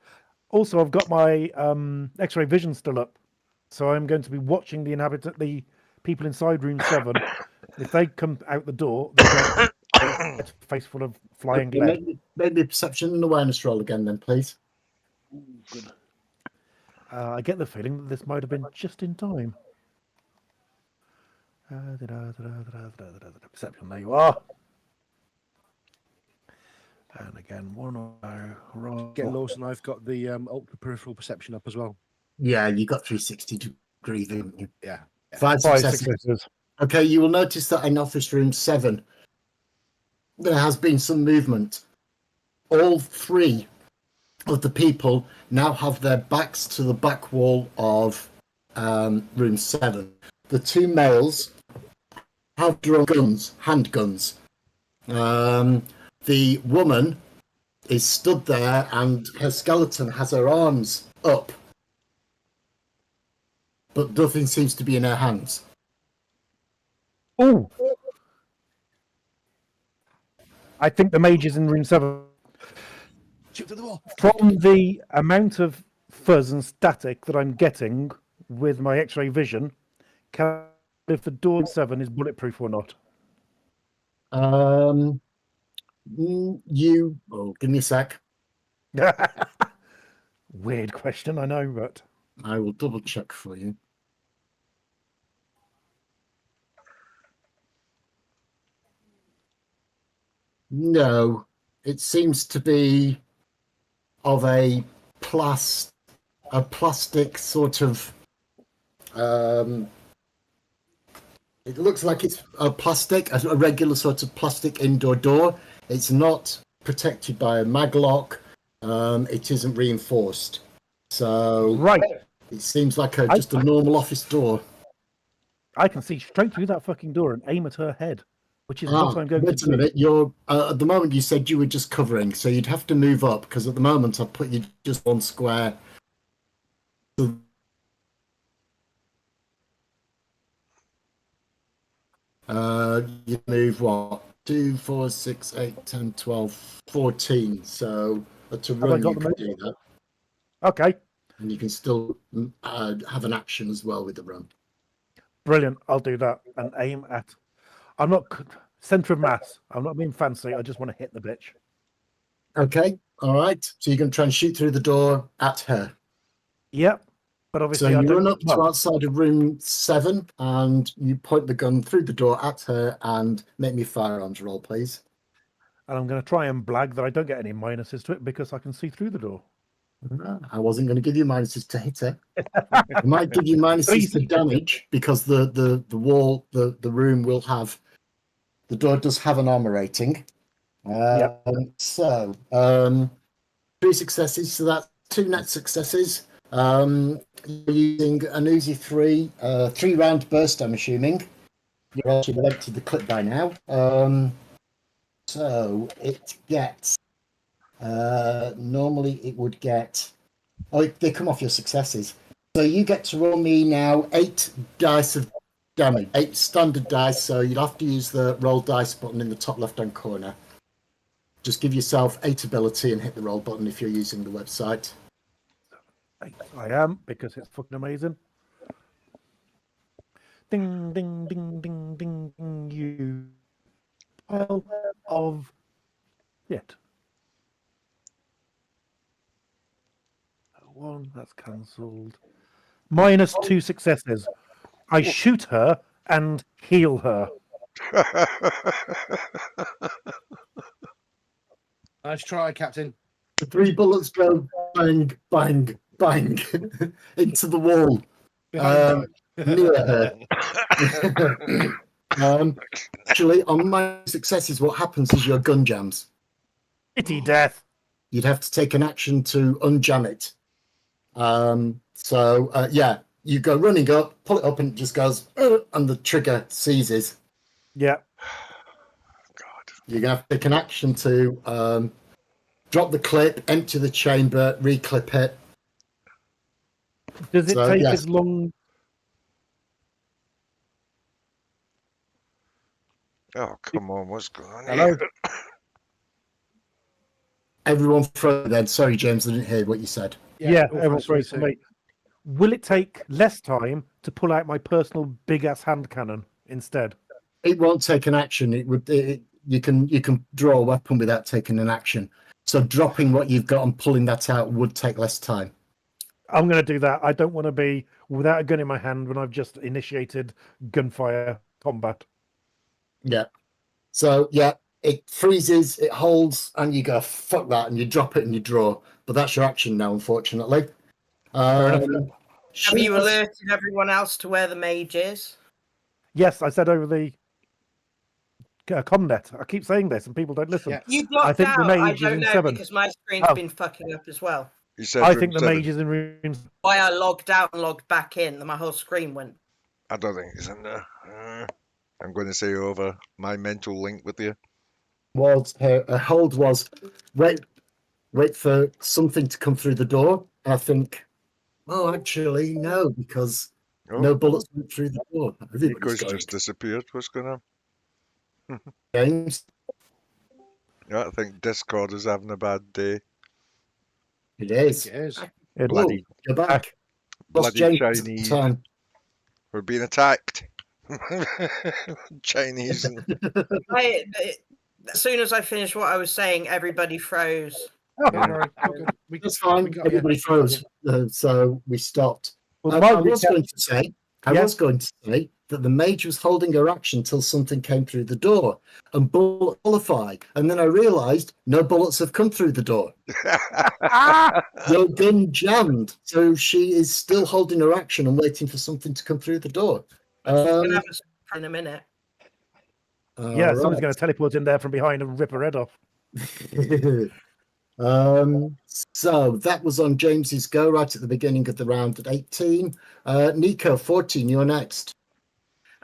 Also, I've got my X-ray vision still up. So I'm going to be watching the people inside room 7. If they come out the door, they get a face full of flying lead. Make me a perception and awareness roll again then, please. Good. I get the feeling that this might have been just in time. Perception, there you are. And again, 1 roll. Get Lawson. I've got the ultra peripheral perception up as well. Yeah, you got 360 degree, didn't you? Yeah. 5 5 successes. successes. Okay, you will notice that in office room 7, there has been some movement. All 3 of the people now have their backs to the back wall of room 7. The 2 males have drawn guns, handguns. The woman is stood there and her skeleton has her arms up, but nothing seems to be in her hands. Oh! I think the mage is in room 7. Shoot through the wall. From the amount of fuzz and static that I'm getting with my X-ray vision, can if the door in 7 is bulletproof or not? Give me a sec. Weird question, I know, but I will double check for you. No, it seems to be of a plastic sort of. It looks like it's a regular sort of plastic indoor door. It's not protected by a maglock. It isn't reinforced. So right, it seems like just a normal office door. I can see straight through that fucking door and aim at her head, which is what I'm going to Wait do. a minute, you're at the moment you said you were just covering, so you'd have to move up because at the moment I've put you just one square. You move what? 2, 4, 6, 8, 10, 12, 14. So to run you can do that. Okay, And you can still have an action as well with the run. brilliant. I'll do that and aim at. I'm not center of mass. I'm not being fancy. I just want to hit the bitch. Okay, all right. So you're going to try and shoot through the door at her. Yep, but So obviously you I don't. run up to outside of room 7 and you point the gun through the door at her and make me a firearms roll, please. And I'm going to try and blag that I don't get any minuses to it because I can see through the door. I wasn't going to give you minuses to hit her. I might give you minuses to damage because the wall, the room will have, the door does have an armor rating. So 3 successes, so that's 2 net successes. You're using an Uzi 3-round burst, I'm assuming. You're actually emptied the clip by now. So it gets. Normally it would get. Oh, they come off your successes. So you get to roll me now 8 dice of damage, 8 standard dice. So you'll have to use the roll dice button in the top left-hand corner. Just give yourself 8 ability and hit the roll button if you're using the website. I am, because it's fucking amazing. Ding, ding, ding, ding, ding, ding, you pile of shit. 1, that's cancelled. -2 successes. I shoot her and heal her. Nice try, Captain. The 3 bullets go bang, bang, bang into the wall near her. Actually, on my successes, what happens is your gun jams. Pity death. You'd have to take an action to unjam it. Yeah, you go running up, pull it up, and it just goes, and the trigger seizes. Yeah. God. You're going to have to take an action to drop the clip, empty the chamber, reclip it. Does it So, take yes. as long? Oh, come on, what's going on Hello? here? Everyone throw then. Sorry, James, I didn't hear what you said. Yeah, all everyone's thanks, very me. Will it take less time to pull out my personal big ass hand cannon instead? It won't take an action. You can draw a weapon without taking an action. So dropping what you've got and pulling that out would take less time. I'm going to do that. I don't want to be without a gun in my hand when I've just initiated gunfire combat. Yeah. So yeah, it freezes, it holds, and you go fuck that, and you drop it and you draw. But that's your action now, unfortunately. enough. Have She you has- alerted everyone else to where the mage is? Yes, I said over the Comnet. I keep saying this, and people don't listen. Yeah. You blocked think the out. I mage is don't in know 7. because my screen's Oh. been fucking up as well. He said I room think the 7. mage is in room. Why I logged out and logged back in, my whole screen went. I don't think he's in there. I'm going to say over my mental link with you. was her hold was wait for something to come through the door. And I think, oh, actually, no, because Oh, no bullets went through the door. Everybody's Nico's going just disappeared. What's going on? James. Yeah, I think Discord is having a bad day. It is. It is. It, Bloody- Oh, you're back. Lost Bloody James Chinese. time. We're being attacked. Chinese. As soon as I finished what I was saying, everybody froze. Don't worry. Okay. That's fine. we got- Everybody froze. So we stopped. well, I my was recap- going to say, Yeah. was going to say that the mage was holding her action till something came through the door and bullet qualify. And then I realised no bullets have come through the door. No gun jammed. So she is still holding her action and waiting for something to come through the door. Gonna have a in a minute. yeah, someone's going to teleport in there from behind and rip her head off. So that was on James's go right at the beginning of the round at 18. Nico, 14, you're next.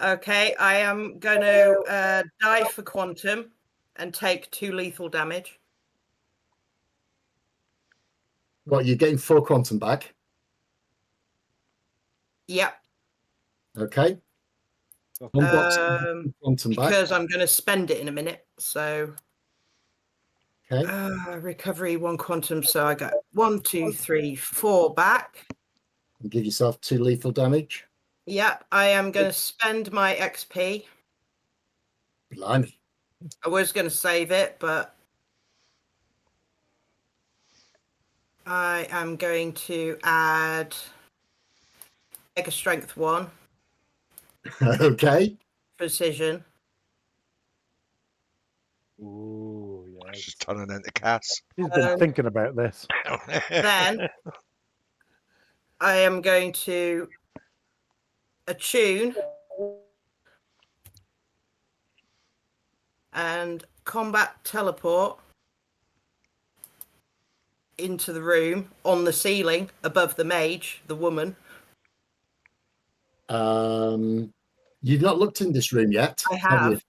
Okay, I am going to die for quantum and take 2 lethal damage. What, you're getting 4 quantum back? Yep, Okay. One box of quantum back. because I'm going to spend it in a minute. So Okay. recovery 1 quantum. So I got 1, 2, 3, 4 back. And give yourself 2 lethal damage. Yep, I am going to spend my XP. Blimey. I was going to save it, but I am going to add Mega Strength 1, Okay. Precision. Ooh, yes. She's turning into Cass. She's been thinking about this. Then I am going to attune and combat teleport into the room on the ceiling above the mage, the woman. You've not looked in this room yet. I you? have.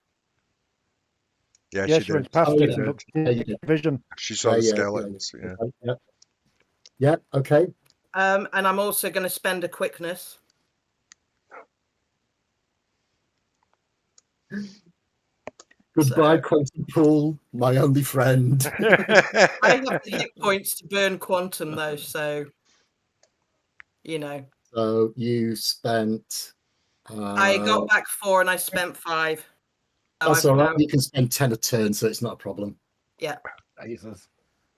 Yeah, Yeah, she she went did. past Oh, it yeah. and looked Yeah, you did. vision. She saw the Yeah, yeah, skeletons. Yeah. Yeah. Yeah, okay. And I'm also going to spend a quickness. Goodbye, Quantum Pool, my only friend. I have the hit points to burn quantum though, so you know. So you spent. I got back 4 and I spent 5. So That's I've all right. now- You can spend 10 a turn, so it's not a problem. Jesus.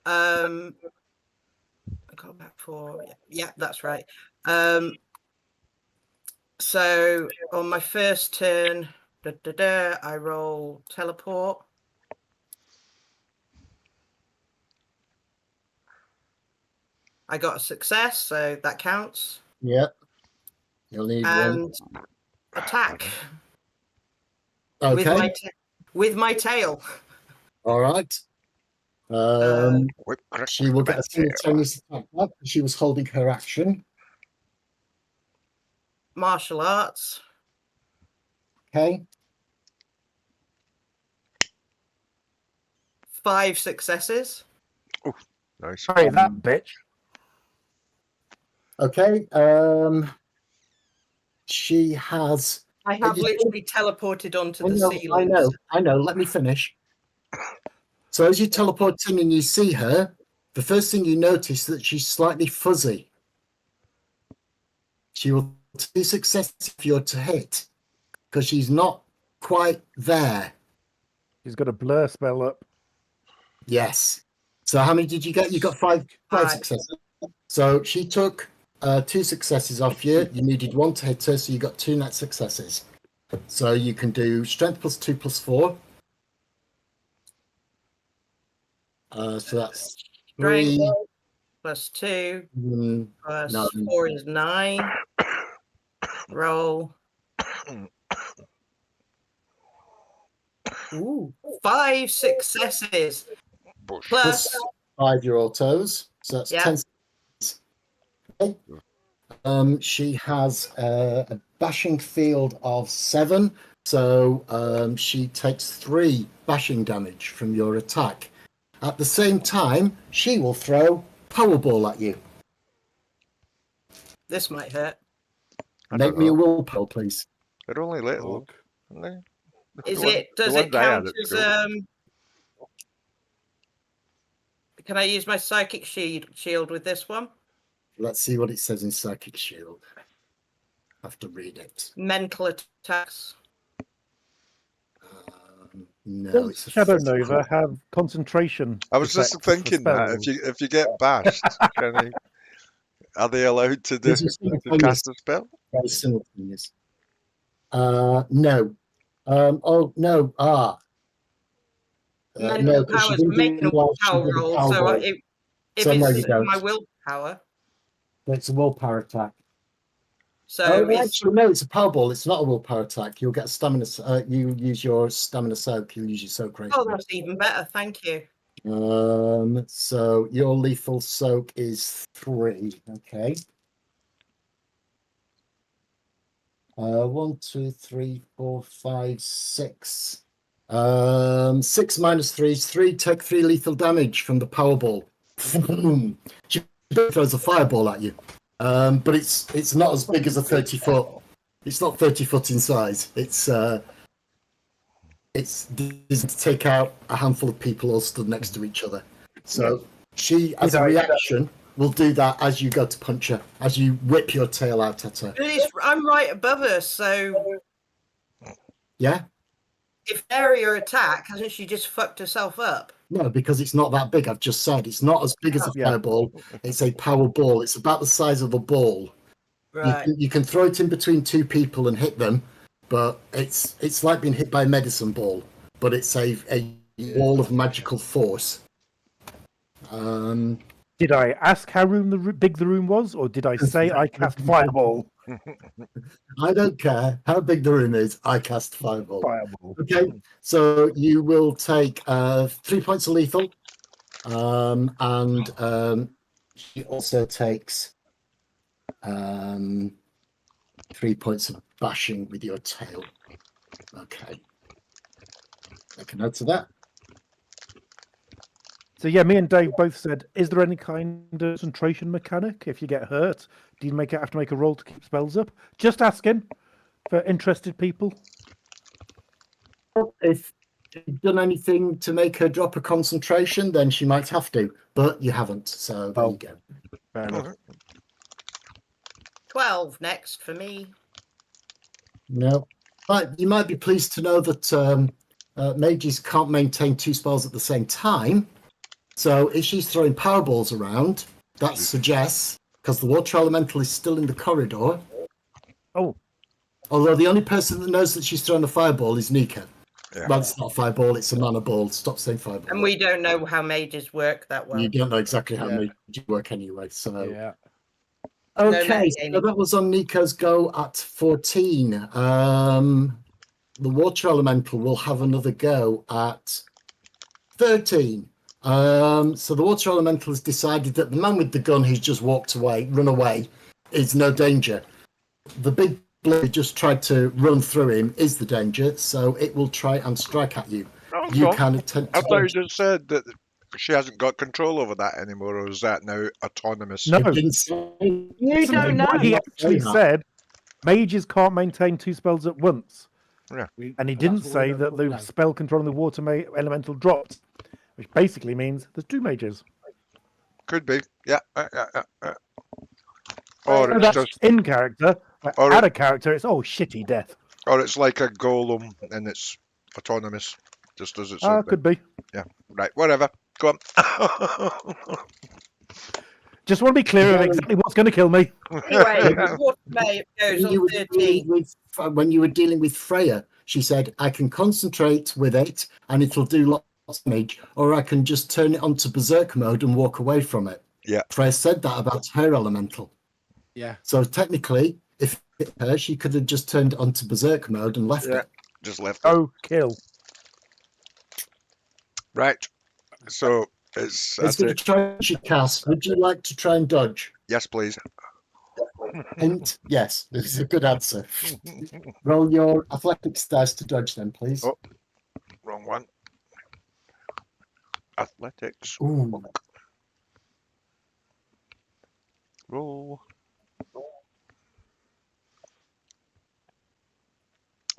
I got back 4. Yeah, that's right. So on my first turn, I roll teleport. I got a success, so that counts. Yeah. You'll need one. And attack with Okay. with my tail. All right. Whip crack, She will get a whip tail. simultaneous attack back. She was holding her action. Martial arts. Okay. 5 successes. Nice. Hey, that bitch. Okay. She has. I have you literally teleported onto I the know, ceiling. I know. Let me finish. So as you teleport in and you see her, the first thing you notice that she's slightly fuzzy. She will be successful if you're to hit because she's not quite there. She's got a blur spell up. Yes. So how many did you get? You got five Five. successes. So she took 2 successes off you. You needed 1 to hit her, so you got 2 net successes. So you can do strength +2 +4. So that's Strength 3. +2 plus No. 4 is 9. Roll. Ooh, 5 successes. Bush. Plus, +5 your autos. So that's Yeah. 10. Okay. She has a bashing field of 7. So she takes 3 bashing damage from your attack. At the same time, she will throw Powerball at you. this might hurt. I Make don't me a know. willpower, please. They're only little, Fuck. aren't they? Is The one- it? Does the it ones I had count at as school. Can I use my psychic shield with this one? Let's see what it says in Psychic Shield. I have to read it. Mental attacks. No, Does it's a Shadow physical. Nova have concentration? I was just effects for thinking that spells? if you get bashed, are they allowed to This is to simultaneous. cast a spell? Very simultaneous. No. Oh no. Mental No, because she powers. didn't Making do a well. She willpower did a roll. power So roll. if So no, you it's don't. my willpower, It's a willpower attack. so Oh, it's actually, no, it's a Powerball. It's not a willpower attack. You'll get a stamina. You use your stamina soak. You'll use your soak rate. oh, that's even better. Thank you. So your lethal soak is 3. Okay. 1, 2, 3, 4, 5, 6. 6 minus 3 is 3. Take 3 lethal damage from the Powerball. She throws a fireball at you. But it's not as big as a 30-foot. It's not 30 foot in size. It's designed to take out a handful of people all stood next to each other. So she, as a reaction, will do that as you go to punch her, as you whip your tail out at her. I'm right above her, so Yeah? if area attack, hasn't she just fucked herself up? No, because it's not that big. I've just said it's not as big as a Yeah. fireball. It's a power ball. It's about the size of a ball. Right. You can throw it in between 2 people and hit them, but it's like being hit by a medicine ball, but it's a wall of magical force. Did I ask how big the room was, or did I say I cast Fireball? I don't care how big the room is. I cast fireball. Fireball. Okay, so you will take 3 points of lethal, and she also takes 3 points of bashing with your tail. Okay, make a note of that. So yeah, me and Dave both said, is there any kind of concentration mechanic? If you get hurt, do you have to make a roll to keep spells up? Just asking for interested people. If you've done anything to make her drop a concentration, then she might have to, but you haven't. So there you go. Fair enough. 12 next for me. No, but you might be pleased to know that mages can't maintain 2 spells at the same time. So if she's throwing power balls around, that suggests, because the water elemental is still in the corridor. Oh. Although the only person that knows that she's throwing a fireball is Nika. Yeah. Well, it's not a fireball, it's a mana ball. Stop saying fireball. And we don't know how mages work that well. You don't know exactly how Yeah. mages work anyway. So Yeah. okay, metagaming. so that was on Nico's go at 14. The water elemental will have another go at 13. So the water elemental has decided that the man with the gun who's just run away, is no danger. The big blue who just tried to run through him is the danger, so it will try and strike at you. Oh, You so can attempt I to thought you dodge. just said that she hasn't got control over that anymore, or is that now autonomous? No. It didn't say- You don't know. He actually that. said mages can't maintain 2 spells at once. And he didn't That's what say we that don't the know. spell controlling the water elemental dropped, which basically means there's 2 mages. Could be. Yeah. So Or it's that's just, in character. But or out of character, it's shitty death. or it's like a golem and it's autonomous, just does its own thing. Could be. Right. Whatever. Go on. Just want to be clear of exactly what's going to kill me. Anyway, water mage goes When you, on were 13. dealing with, when you were dealing with Freya, she said, I can concentrate with it and it'll do lots of damage, or I can just turn it onto berserk mode and walk away from it. Yeah. Freya said that about her elemental. Yeah. So technically, if it hit her, she could have just turned it onto berserk mode and left Yeah. it. Just left it. Oh, kill. Right. So it's It's going to try to cast. Would you like to try and dodge? yes, please. Hint, yes. This is a good answer. Roll your athletics dice to dodge then, please. Oh. Wrong one. Athletics. Ooh. Roll.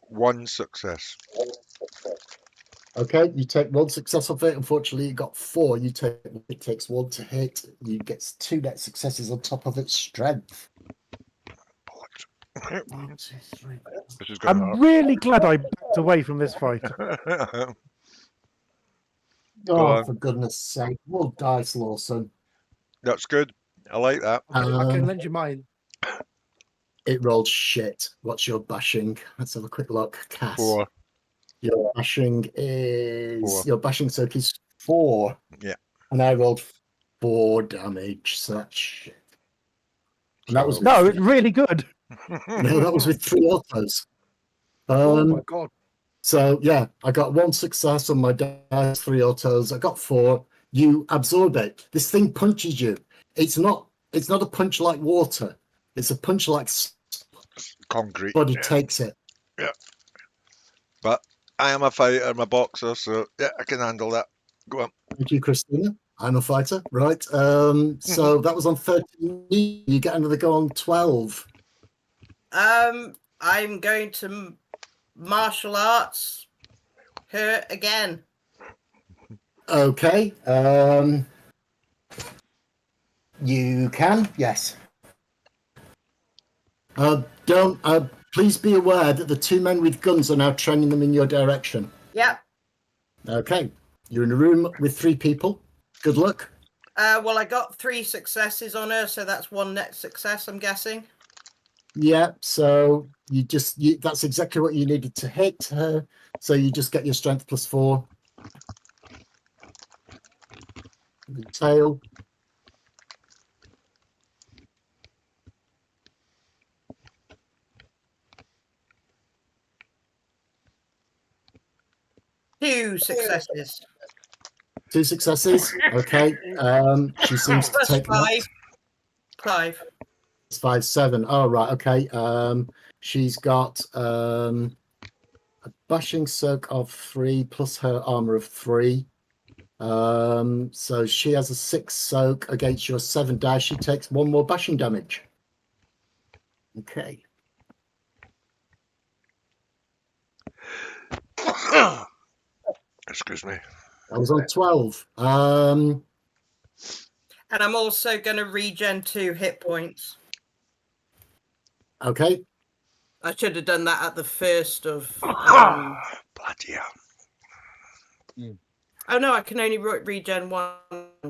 One success. Okay, you take one success off it. Unfortunately, you got 4. It takes 1 to hit. You get 2 net successes on top of its strength. Bollocks. 1, 2, 3. This is going I'm really glad I backed away from this fight. to Oh, on. for goodness sake. Roll dice, Lawson. That's good. I like that. I can Um, lend you mine. it rolled shit. What's your bashing? Let's have a quick look. Cass. 4. Your bashing is 4. your bashing soak is 4. Yeah. And I rolled 4 damage, so that's shit. And that was No, it's really good. no, that was with 3 autos. Oh my god. So yeah, I got 1 success on my dice, 3 autos. I got 4. You absorb it. This thing punches you. It's not a punch like water. It's a punch like Concrete. body Yeah. takes it. But I am a fighter, I'm a boxer, so yeah, I can handle that. Go on. Thank you, Christina. I'm a fighter, right? So that was on 13. You get another go on 12. I'm going to martial arts her again. Okay. You can, yes. Don't. Please be aware that the 2 men with guns are now training them in your direction. Yep. Okay. You're in a room with 3 people. Good luck. Well, I got 3 successes on her, so that's 1 net success, I'm guessing. Yeah. So that's exactly what you needed to hit her. So you just get your strength +4. The tail. Two successes. 2 successes. Okay. She seems to Plus take that. 5. It's 5, 7. Oh, right. Okay. She's got a bashing soak of 3 plus her armor of 3. So she has a 6 soak against your 7 die. She takes 1 more bashing damage. Okay. Excuse me. I was on 12. And I'm also going to regen 2 hit points. Okay. I should have done that at the first of. Bloody hell. Oh no, I can only regen 1.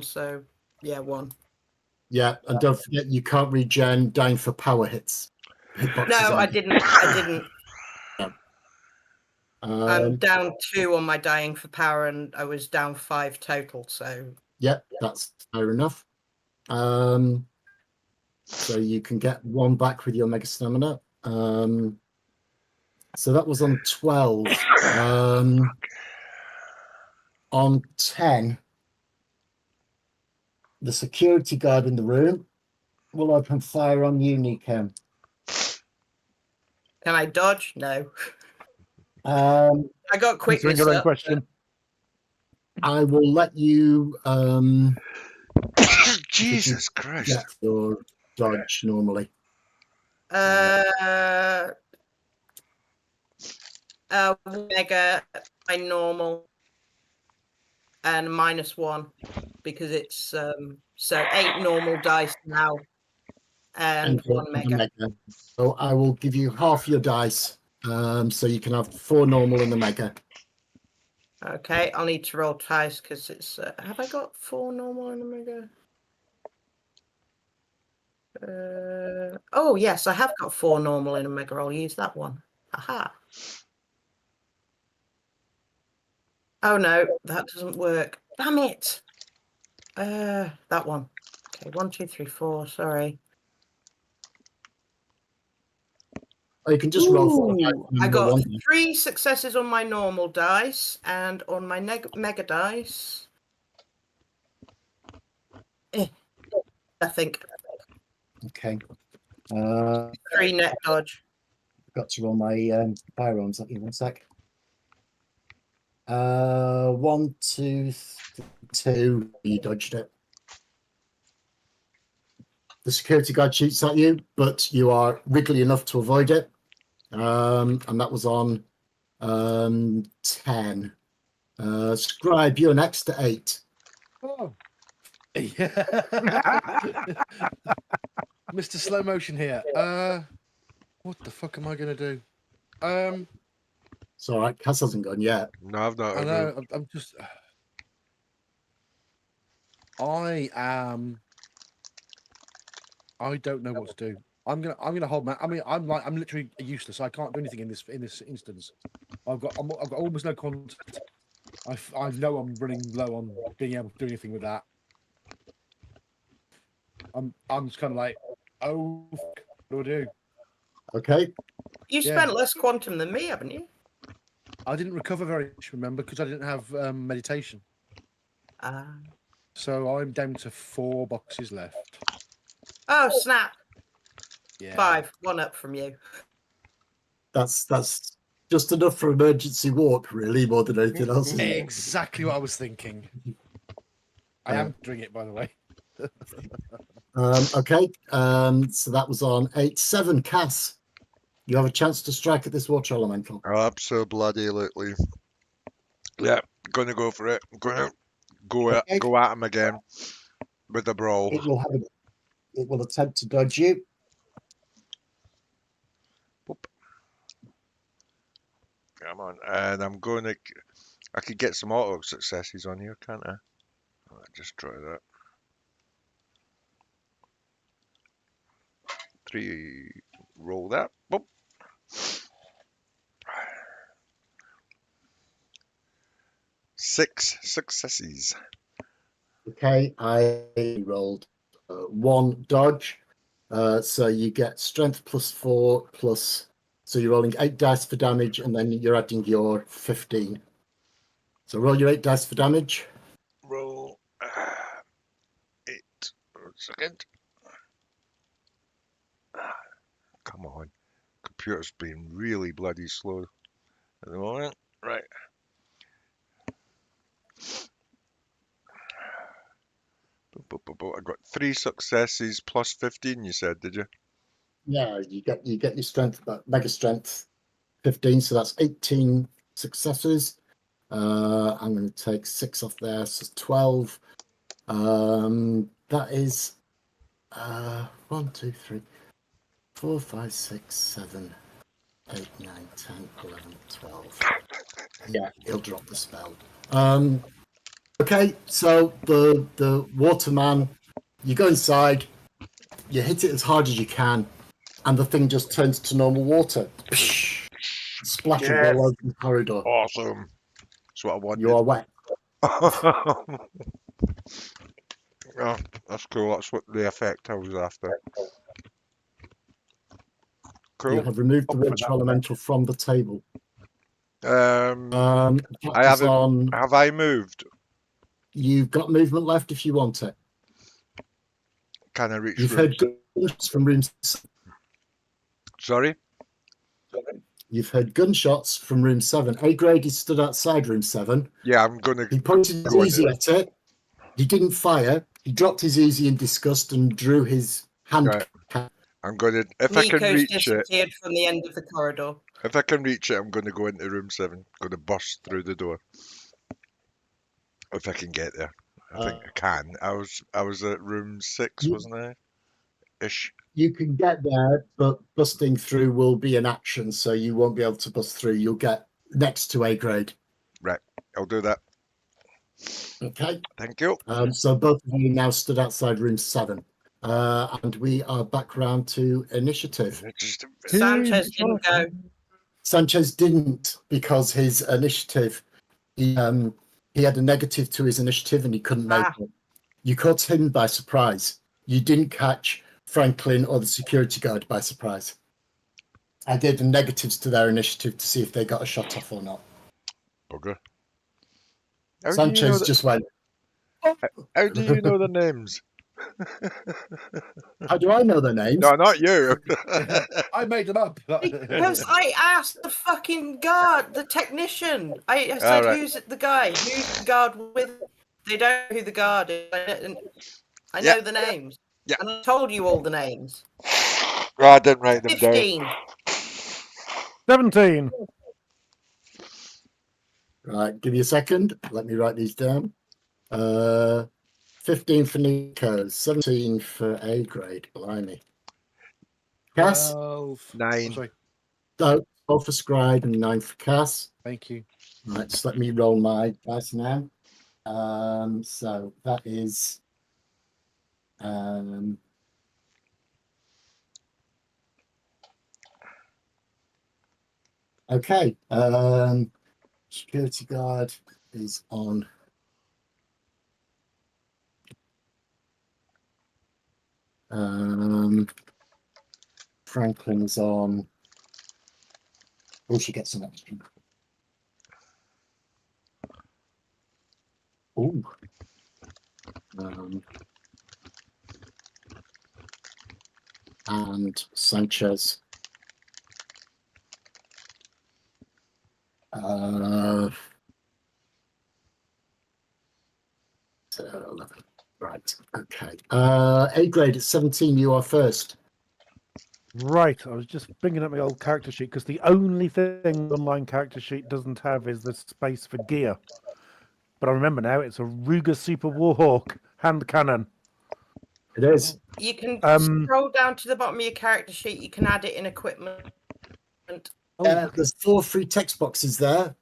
So yeah, 1. Yeah, and don't forget you can't regen dying for power hits. Hitboxes No, I only. didn't. I didn't. I'm Um, down 2 on my dying for power, and I was down 5 total. So yeah, that's fair enough. So you can get 1 back with your mega stamina. So that was on 12. On 10, the security guard in the room will open fire on you, Nikem. can I dodge? No. I got Answering quickness your own up. question. I will let you Jesus Christ. get your dodge normally. Mega, my normal, and -1 because it's so 8 normal dice now, and 1 mega. So I will give you half your dice, so you can have 4 normal and the mega. Okay, I'll need to roll twice because it's. Have I got 4 normal and a mega? Oh, yes, I have got 4 normal in a mega. I'll use that one. Aha. Oh, no, that doesn't work. Damn it. That one. Okay, 1, 2, 3, 4. Sorry. Or you can just roll 4 dice. Ooh, and I roll got one. 3 successes on my normal dice, and on my mega dice, nothing. Okay. 3 net dodge. Got to roll my firearms at you 1 sec. 1, 2, 2. You dodged it. The security guard shoots at you, but you are wriggly enough to avoid it. And that was on 10. Scribe, you're next to 8. Oh. Yeah. Mr. Slow Motion here. What the fuck am I gonna do? It's all right. Cass hasn't gone yet. No, I've not. I know. I'm just. I don't know what to do. I'm gonna hold my. I mean, I'm literally useless. I can't do anything in this instance. I've got almost no contact. I know I'm running low on being able to do anything with that. I'm just kind of like, oh, fuck, what do I do? Okay. You Yeah. spent less quantum than me, haven't you? I didn't recover very much, remember, because I didn't have meditation. So I'm down to 4 boxes left. Oh, snap. Yeah. 5. 1 up from you. That's just enough for emergency walk, really, more than anything else. Isn't it? Exactly what I was thinking. I am doing it, by the way. Okay. So that was on 8-7. Cass, you have a chance to strike at this water elemental. Absolutely. Yeah, gonna go for it. Gonna go Okay. go at him again with the brawl. It will attempt to dodge you. Come on, and I could get some auto successes on here, can't I? I'll just try that. 3, roll that. Boop. 6 successes. Okay, I rolled 1 dodge. So you get strength +4 plus. So you're rolling 8 dice for damage, and then you're adding your 15. So roll your 8 dice for damage. Roll 8. 1 second. Come on. Computer's being really bloody slow at the moment. Right. I got 3 successes plus 15, you said, did you? Yeah, you get your strength, mega strength 15. So that's 18 successes. I'm going to take 6 off there, so 12. That is 1, 2, 3, 4, 5, 6, 7, 8, 9, 10, 11, 12. Yeah, he'll drop the spell. Okay, so the waterman, you go inside, you hit it as hard as you can, and the thing just turns to normal water. Splashing Yes. all over the corridor. Awesome. That's what I wanted. You are wet. Oh, that's cool. That's what the effect I was after. You Cool. have removed the water elemental from the table. I haven't. Have I moved? You've got movement left if you want it. Can I reach? You've heard gunshots from room. Sorry. You've heard gunshots from room 7. A grade is stood outside room 7. Yeah, I'm gonna. He pointed his go in easy there. at it. He didn't fire. He dropped his easy in disgust and drew his hand. Right. I'm gonna. If I can Nico's reach it, disappeared from the end of the corridor. if I can reach it, I'm gonna go into room 7. Gonna burst through the door. If I can get there, I think I can. I was at room 6, wasn't I? Ish. You can get there, but busting through will be an action, so you won't be able to bust through. You'll get next to A grade. Right. I'll do that. Okay. Thank you. So both of you now stood outside room 7. And we are back round to initiative. Sanchez didn't go. Sanchez didn't, because his initiative, he had a negative to his initiative and he couldn't make it. You caught him by surprise. You didn't catch Franklin or the security guard by surprise. I gave them negatives to their initiative to see if they got a shot off or not. Bugger. Sanchez just went, How do you know the names? how do I know their names? No, not you. I made them up. Because I asked the fucking guard, the technician. I said, Alright. who's the guy? Who's the guard with? They don't know who the guard is. I know the names. Yeah. And I told you all the names. Right, I didn't write them down. 15. 17. Right, give me a second. Let me write these down. 15 for Nico, 17 for A grade. Blimey. Cass? 9. Sorry. No, 12 for Scribe and 9 for Cass. Thank you. Right, just let me roll my dice now. So that is okay. Security guard is on. Franklin's on. Oh, she gets some extra. Ooh. And Sanchez. So 11. Right. Okay. A grade at 17. You are first. Right, I was just bringing up my old character sheet because the only thing the online character sheet doesn't have is the space for gear. But I remember now it's a Ruger Super Warhawk hand cannon. It is. You can scroll down to the bottom of your character sheet. You can add it in equipment. There's 4 free text boxes there.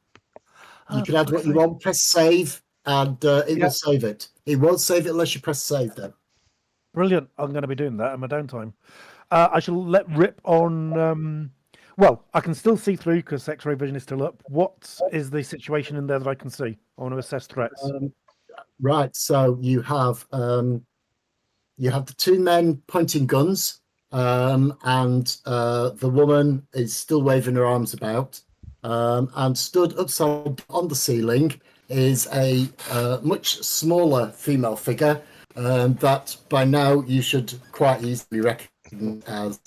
You can add what you want. Press save, and it will save it. It won't save it unless you press save. Then. Brilliant. I'm going to be doing that in my downtime. I shall let rip on. Well, I can still see through because X-ray vision is still up. What is the situation in there that I can see? I want to assess threats. Right. So you have the 2 men pointing guns, and the woman is still waving her arms about. And stood upside on the ceiling is a much smaller female figure that by now you should quite easily recognize as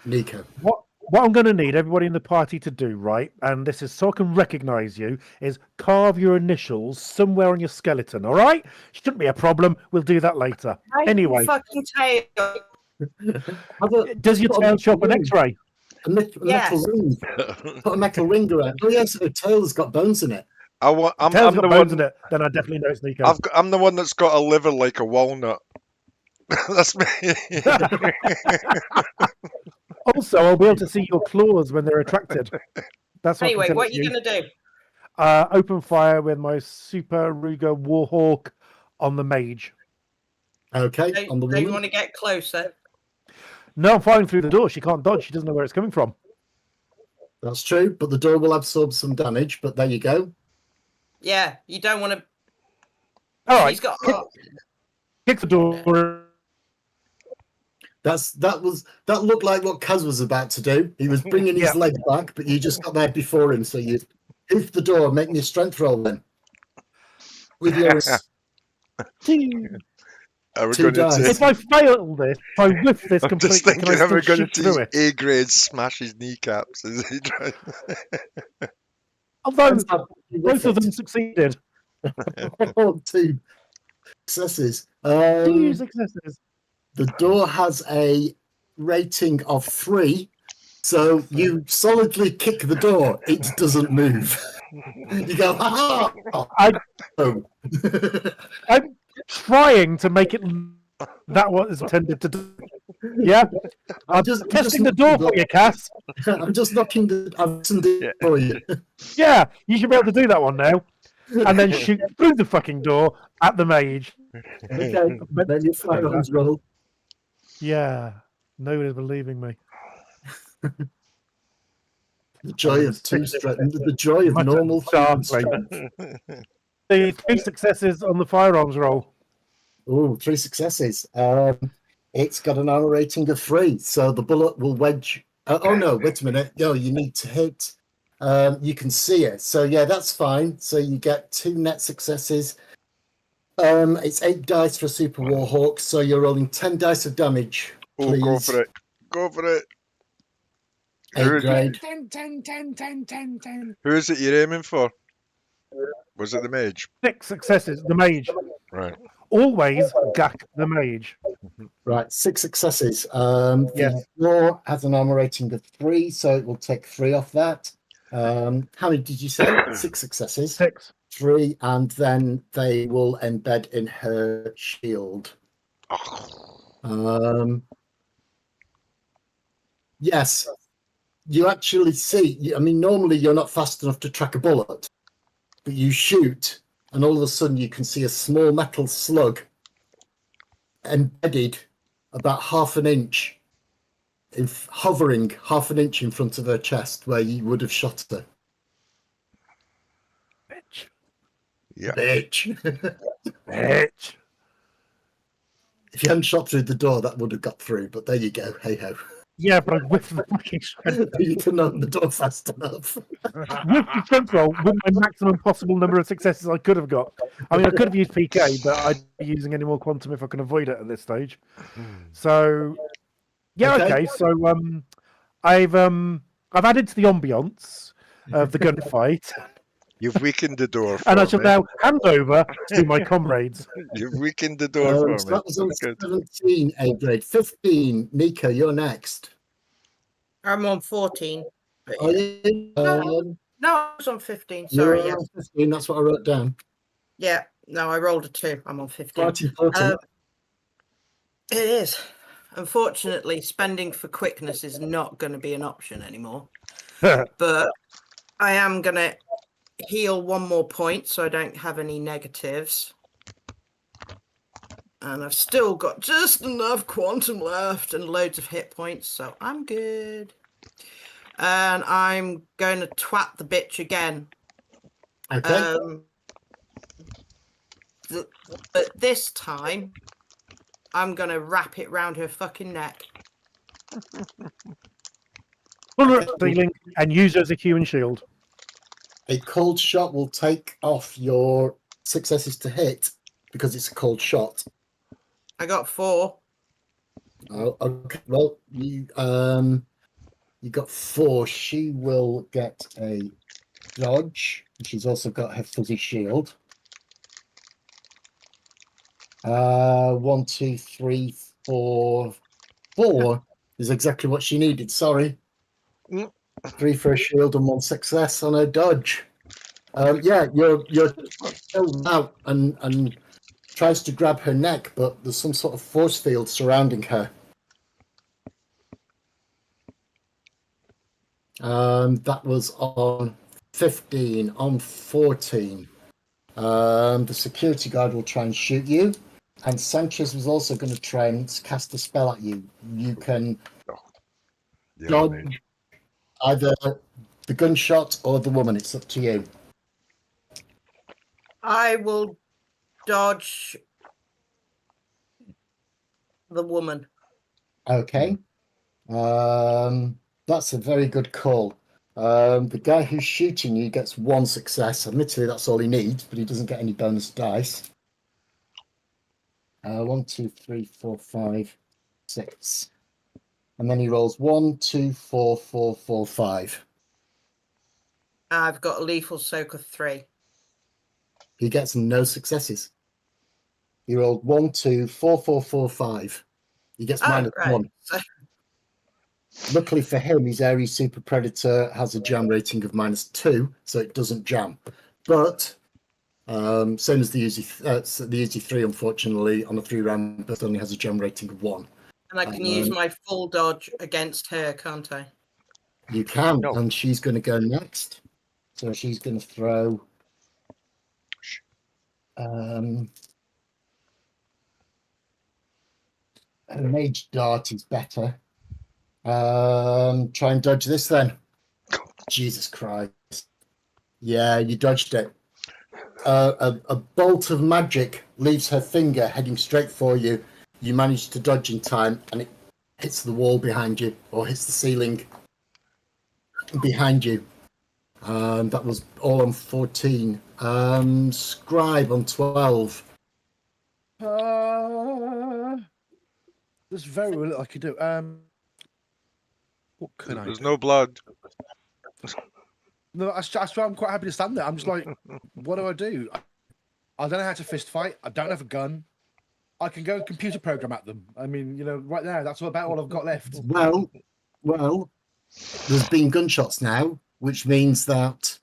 Nico. What I'm going to need everybody in the party to do, right, and this is so I can recognise you, is carve your initials somewhere on your skeleton, all right? Shouldn't be a problem. We'll do that later. Anyway. Fucking tail. Does your tail chop an X-ray? A metal ring. Put a metal ring around. Oh yes, her tail's got bones in it. I'm Tail's the got bones one. in it. Then I definitely know it's Nico. I'm the one that's got a liver like a walnut. That's me. Also, I'll be able to see your claws when they're attracted. That's what Anyway, what are you going to do? Open fire with my Super Ruger Warhawk on the mage. Okay, on the Do you woman. want to get closer? No, I'm firing through the door. She can't dodge. She doesn't know where it's coming from. That's true, but the door will absorb some damage. But there you go. Yeah, you don't want to. All right, He's got. kick the door. That looked like what Kaz was about to do. He was bringing his leg back, but you just got there before him. So you hoof the door, make me a strength roll then. With your Are we 2 going to dice. see? If I fail this, if I whiff this I'm completely, just thinking, can I are we still going shoot to through see it? A grade smash his kneecaps? Is he trying? Although both of them succeeded. 2 successes. 2 successes. The door has a rating of 3, so you solidly kick the door. It doesn't move. You go, ha I'm trying to make it that what is intended to do. Yeah, I'm just testing the door for you, Cass. I'm just knocking the for you. Yeah, you should be able to do that one now, and then shoot through the fucking door at the mage. Okay, Meant then your to say that. firearms roll. Yeah, nobody's believing me. The joy of two strength, the joy of Much normal human darkly. strength. The 3 successes on the firearms roll. Oh, 3 successes. It's got an armor rating of 3, so the bullet will wedge. Oh no, wait a minute. No, you need to hit. You can see it. So yeah, that's fine. So you get 2 net successes. It's 8 dice for a Super Warhawk, so you're rolling 10 dice of damage. Oh, Please. go for it. Go for it. 8 grade. 10. Who is it you're aiming for? Was it the mage? 6 successes. The mage. Right. Always Gak the mage. Right, 6 successes. Yeah. The floor has an armor rating of 3, so it will take 3 off that. How many did you say? 6 successes. 6. 3, and then they will embed in her shield. Yes, you actually see. I mean, normally you're not fast enough to track a bullet, but you shoot, and all of a sudden you can see a small metal slug embedded about half an inch, hovering half an inch in front of her chest where you would have shot her. Bitch. Yeah. Bitch. Bitch. If you hadn't shot through the door, that would have got through, but there you go. Hey ho. Yeah, but I whiffed the fucking strength. You can open the door fast enough. With the strength roll, with my maximum possible number of successes I could have got. I mean, I could have used PK, but I'd be using any more quantum if I can avoid it at this stage. So, yeah, okay. So, I've added to the ambience of the gunfight, You've weakened the door for and I shall me. now hand over to my comrades. You've weakened the door for So me. that was on That's good. 17 A grade. 15, Nico, you're next. I'm on 14. But Are yeah. you? No, I was on 15. You're Sorry, yeah. on 15, that's what I wrote down. Yeah, no, I rolled a 2. I'm on 15. Quite important. It is. Unfortunately, spending for quickness is not going to be an option anymore. But I am going to heal 1 more point so I don't have any negatives. And I've still got just enough quantum left and loads of hit points, so I'm good. And I'm going to twat the bitch again. Okay. But this time, I'm going to wrap it round her fucking neck. Pull her up the ceiling and use her as a human shield. A cold shot will take off your successes to hit because it's a cold shot. I got 4. Oh, okay. Well, you got 4. She will get a dodge. She's also got her fuzzy shield. 1, 2, 3, 4. 4 is exactly what she needed. Sorry. 3 for a shield and 1 success on her dodge. Yeah, you're still out and tries to grab her neck, but there's some sort of force field surrounding her. That was on 15. On 14, the security guard will try and shoot you, and Sanchez was also going to try and cast a spell at you. You can Yeah, dodge mate. either the gunshot or the woman. It's up to you. I will dodge the woman. Okay. That's a very good call. The guy who's shooting you gets 1 success. Admittedly, that's all he needs, but he doesn't get any bonus dice. 1, 2, 3, 4, 5, 6. And then he rolls 1, 2, 4, 4, 4, 5. I've got a lethal soak of 3. He gets no successes. He rolled 1, 2, 4, 4, 4, 5. He gets minus right. 1. So, Luckily for him, his Ares Super Predator has a jam rating of -2, so it doesn't jam. But same as the Uzi 3, unfortunately, on a 3-round burst only has a jam rating of 1. and I can use my full dodge against her, can't I? You can, No. and she's going to go next. So she's going to throw. Mage Dart is better. Try and dodge this then. Jesus Christ. Yeah, you dodged it. A bolt of magic leaves her finger heading straight for you. You manage to dodge in time and it hits the wall behind you or hits the ceiling behind you. That was all on 14. Scribe on 12. There's very little I could do. What can I There's do? no blood. No, that's why I'm quite happy to stand there. I'm just like, what do I do? I don't know how to fist fight. I don't have a gun. I can go and computer program at them. I mean, right there, that's about all I've got left. Well, there's been gunshots now, which means that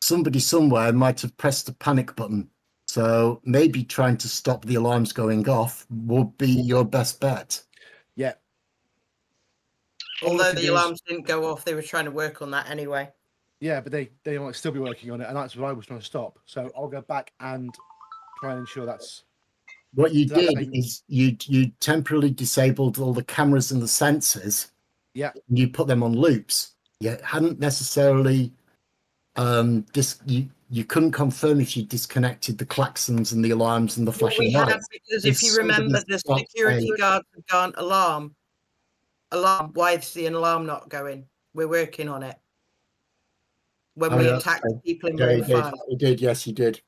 somebody somewhere might have pressed the panic button. So maybe trying to stop the alarms going off would be your best bet. Yeah. Although the alarms didn't go off, they were trying to work on that anyway. Yeah, but they might still be working on it, and that's what I was trying to stop. So I'll go back and try and ensure that's. What you So that's did like- is you temporarily disabled all the cameras and the sensors. Yeah. And you put them on loops. You hadn't necessarily you couldn't confirm if you disconnected the klaxons and the alarms and the Well, flashing we had, lights. because if you somebody remember, the stopped security a- guards have gone alarm. Why is the alarm not going? We're working on it. When Oh, we yeah, attacked the people in Yeah, room you did. 5. You did. Yes, you did.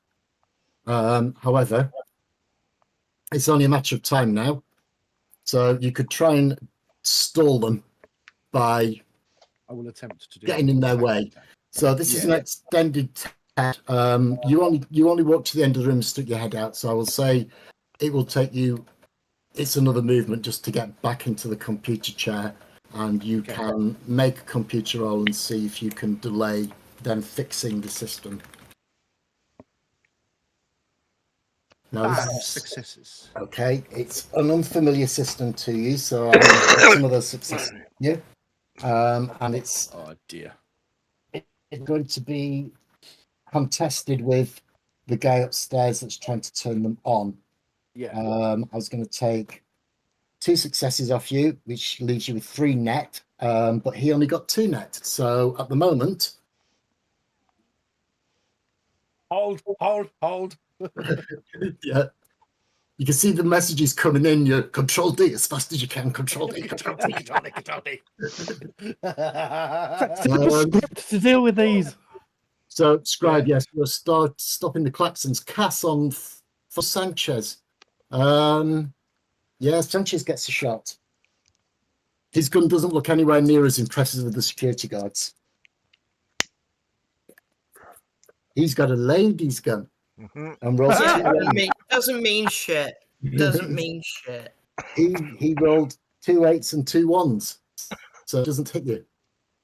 However, it's only a matter of time now. So you could try and stall them by I will attempt to do. getting in their way. So this is an extended test. You only walk to the end of the room and stick your head out. So I will say it will take you. It's another movement just to get back into the computer chair, and you Okay. can make a computer roll and see if you can delay them fixing the system. No, this 5 is- successes. okay, it's an unfamiliar system to you, so I'll get some of those successes. Yeah, and it's Oh dear. going to be contested with the guy upstairs that's trying to turn them on. Yeah. I was going to take 2 successes off you, which leaves you with 3 net, but he only got 2 net. So at the moment, Hold. yeah, you can see the messages coming in. You Control D as fast as you can. Control D. Control D. Control D. Script to deal with these. So, Scribe, yes, we'll start stopping the klaxons. Cass on for Sanchez. Yeah, Sanchez gets a shot. His gun doesn't look anywhere near as impressive as the security guards. He's got a ladies' gun Mhm. and rolls Yeah, two doesn't mean shit. Doesn't mean shit. he rolled 2 8s and 2 1s, so it doesn't hit you.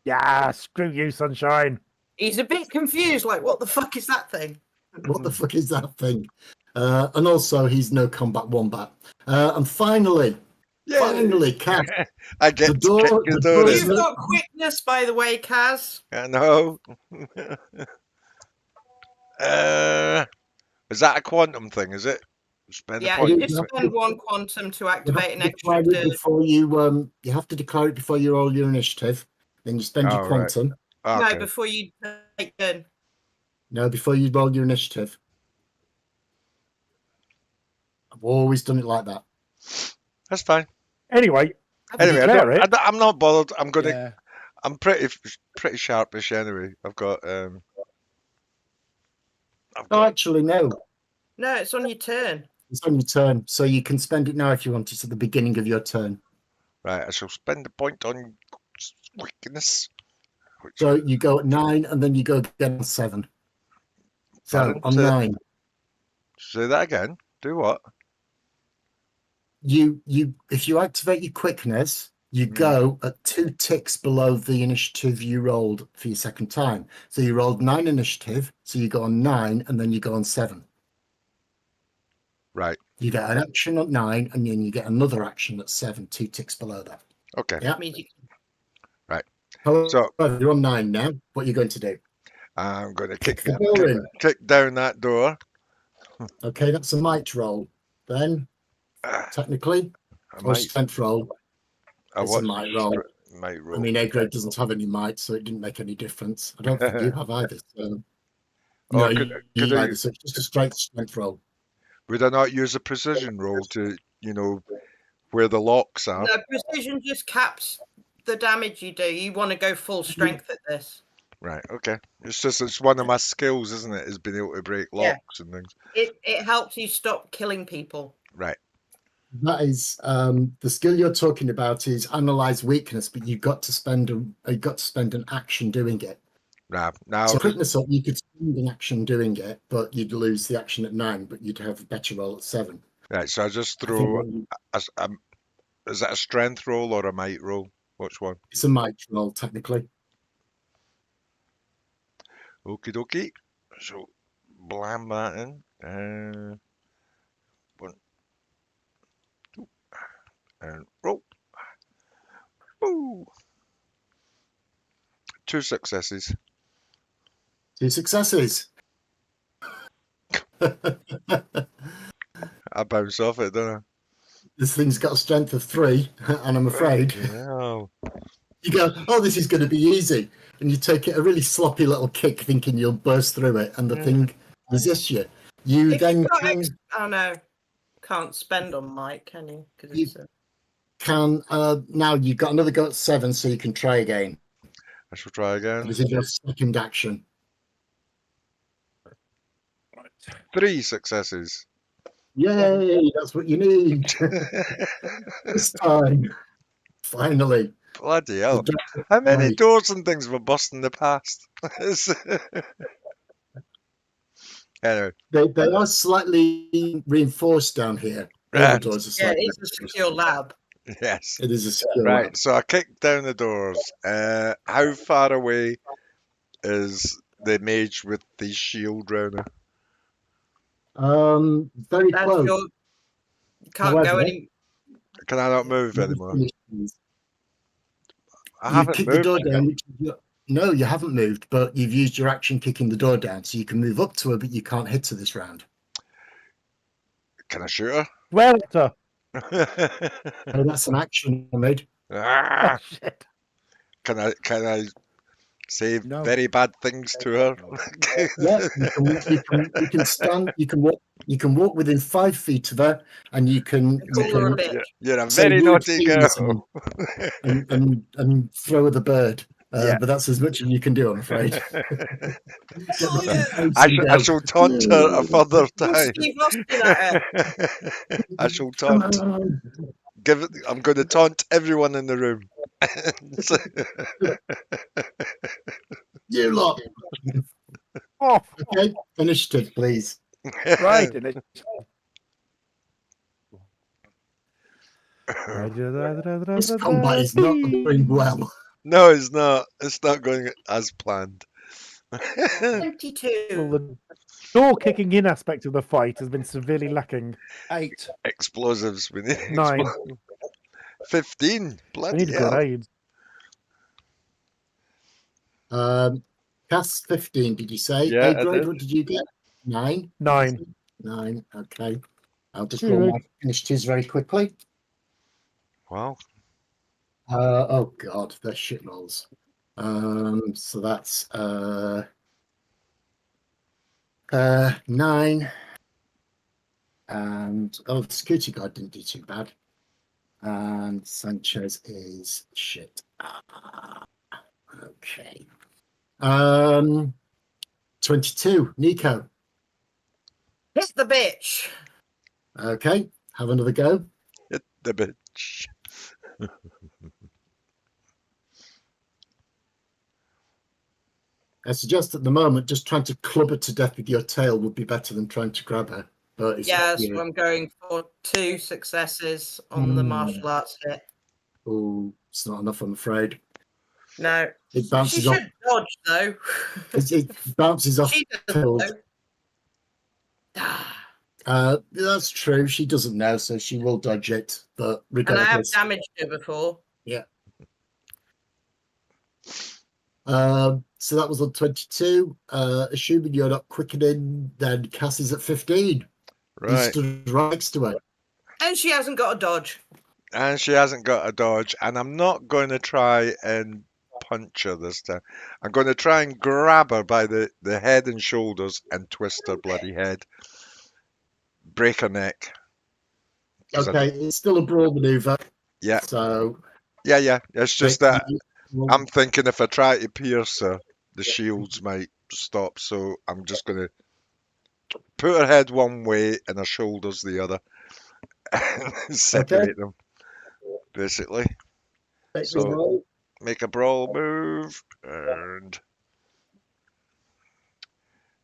Yeah, screw you, sunshine. He's a bit confused, like, what the fuck is that thing? What the fuck is that thing? And also, he's no combat wombat. And finally, Cass. I get The to door- kick the the door door is You've in. not- got quickness, by the way, Kaz. I know. Is that a quantum thing? Is it? Spend a Yeah, point. you point. just spend 1 quantum to You have activate to an extra declare it turn. before you have to declare it before you roll your initiative. Then you spend your Oh, right. quantum. No, Okay. before you take turn. No, before you roll your initiative. I've always done it like that. That's fine. Anyway, Anyway, declare it. I'm not bothered. I'm gonna. Yeah. I'm pretty sharpish anyway. I've got Oh, actually, no. No, it's on your turn. It's on your turn, so you can spend it now if you want it at the beginning of your turn. right. I shall spend a point on quickness. So you go at 9, and then you go again on 7. So Pardon? on So- 9, Say that again. Do what? you if you activate your quickness, you Mm. go at 2 ticks below the initiative you rolled for your second time. So you rolled 9 initiative, so you go on 9, and then you go on 7. Right. You get an action at 9, and then you get another action at 7, 2 ticks below that. Okay. Yeah. Means you However, So you're on 9 now. What are you going to do? I'm going to Kick the door in. kick down that door. Okay, that's a might roll. Then, Ah, technically, I Or might. strength roll. I It's a watched might roll. might roll. I mean, A grade doesn't have any might, so it didn't make any difference. I don't think you have either. So. No, Oh, could you I, either. So it's just a straight strength roll. would I not use a precision roll to, where the locks are? No, precision just caps the damage you do. You want to go full strength at this. Right, okay. It's one of my skills, isn't it? Is being able to break Yeah. locks and things. It helps you stop killing people. Right. That is the skill you're talking about is analyze weakness, but you've got to spend an action doing it. Right. Now, So quickness up, you could spend an action doing it, but you'd lose the action at 9, but you'd have a better roll at 7. right. So I just I think throw. what you- Is that a strength roll or a might roll? Which one? It's a might roll technically. Okie dokie. So blam that in. 1, 2, and roll. Woo! 2 successes. 2 successes. I bounce off it, don't This thing's got a strength of 3, and I'm I? afraid No. you go, oh, this is going to be easy. And you take it a really sloppy little kick thinking you'll burst through it, and the thing resists you. You If then you've got can, oh no, can't spend on might, can you? Because You- it's now you've got another go at 7, so you can try again. I shall try again. This is your second action. 3 successes. Yay, that's what you need. This time. Finally. Bloody hell. The How many Right. doors and things were bust in the past? Anyway, They are slightly reinforced down here. All the Right. doors are yeah, slightly it's a secure lab. yes. It is a secure Right, lab. so I kicked down the doors. How far away is the mage with the shield runner? Very That's close. your. You can't go However, any. Can I not move anymore? I You haven't kicked the moved. door down. No, you haven't moved, but you've used your action kicking the door down, so you can move up to her, but you can't hit her this round. Can I shoot Well, sir. her? Oh, that's an action I made. Ah, Shit. can I say No. very bad things to her? Yeah, you can stand. You can walk within 5 feet of her, and you can Call her a bitch. You're a say very rude naughty things girl. and throw her the bird. Yeah. But that's as much as you can do, I'm afraid. Oh, yeah. I shall taunt her a further You're time. Steve Austin at her. I shall Come taunt. on. I'm going to taunt everyone in the room. You lot. Oh, Okay, initiative, please. right. And it... This combat is not going well. No, it's not. It's not going as planned. 22. Well, the door kicking in aspect of the fight has been severely lacking. 8. Explosives. We need 9. 15. We Bloody need hell. grenades. Cast 15, did you say? Yeah, I A grade, did. what did you get? 9? 9. 9, okay. I'll just roll my initiatives very quickly. Wow. Oh god, they're shit rolls. So that's 9. And the security guard didn't do too bad. And Sanchez is shit. Okay. 22. Nico. Hit the bitch. Okay, have another go. Hit the bitch. I suggest at the moment just trying to club her to death with your tail would be better than trying to grab her. But it's Yes, yeah. I'm going for 2 successes on the martial arts hit. Oh, it's not enough, I'm afraid. No. It She bounces off. should dodge, though. It bounces off. She Field. doesn't know. That's true. She doesn't know, so she will dodge it. But And I have regardless, damaged her before. so that was on 22. Assuming you're not quickening, then Cass is at 15. He Right. stood right next to her. And she hasn't got a dodge. And she hasn't got a dodge. And I'm not going to try and punch her this time. I'm going to try and grab her by the head and shoulders and twist her bloody head. Break her neck. 'Cause I Okay, it's still a brawl maneuver. Yeah. So Yeah. It's just that well, I'm thinking if I try to pierce her, the shields might stop. So I'm just going to put her head one way and her shoulders the other. And separate them, basically. take So the roll. make a brawl move and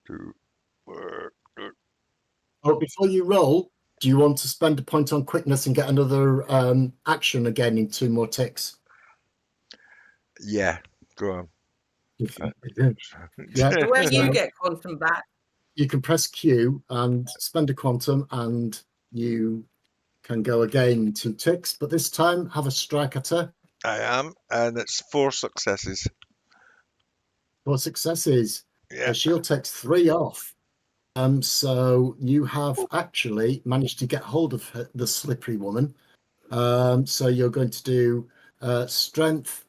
do. Oh, before you roll, do you want to spend a point on quickness and get another action again in 2 more ticks? Yeah, go on. Yeah. So where So you get quantum back. you can press Q and spend a quantum, and you can go again in 2 ticks, but this time have a strike at her. I am, and it's 4 successes. 4 successes. Yeah, She'll take 3 off. So you have actually managed to get hold of her, the slippery woman. So you're going to do strength,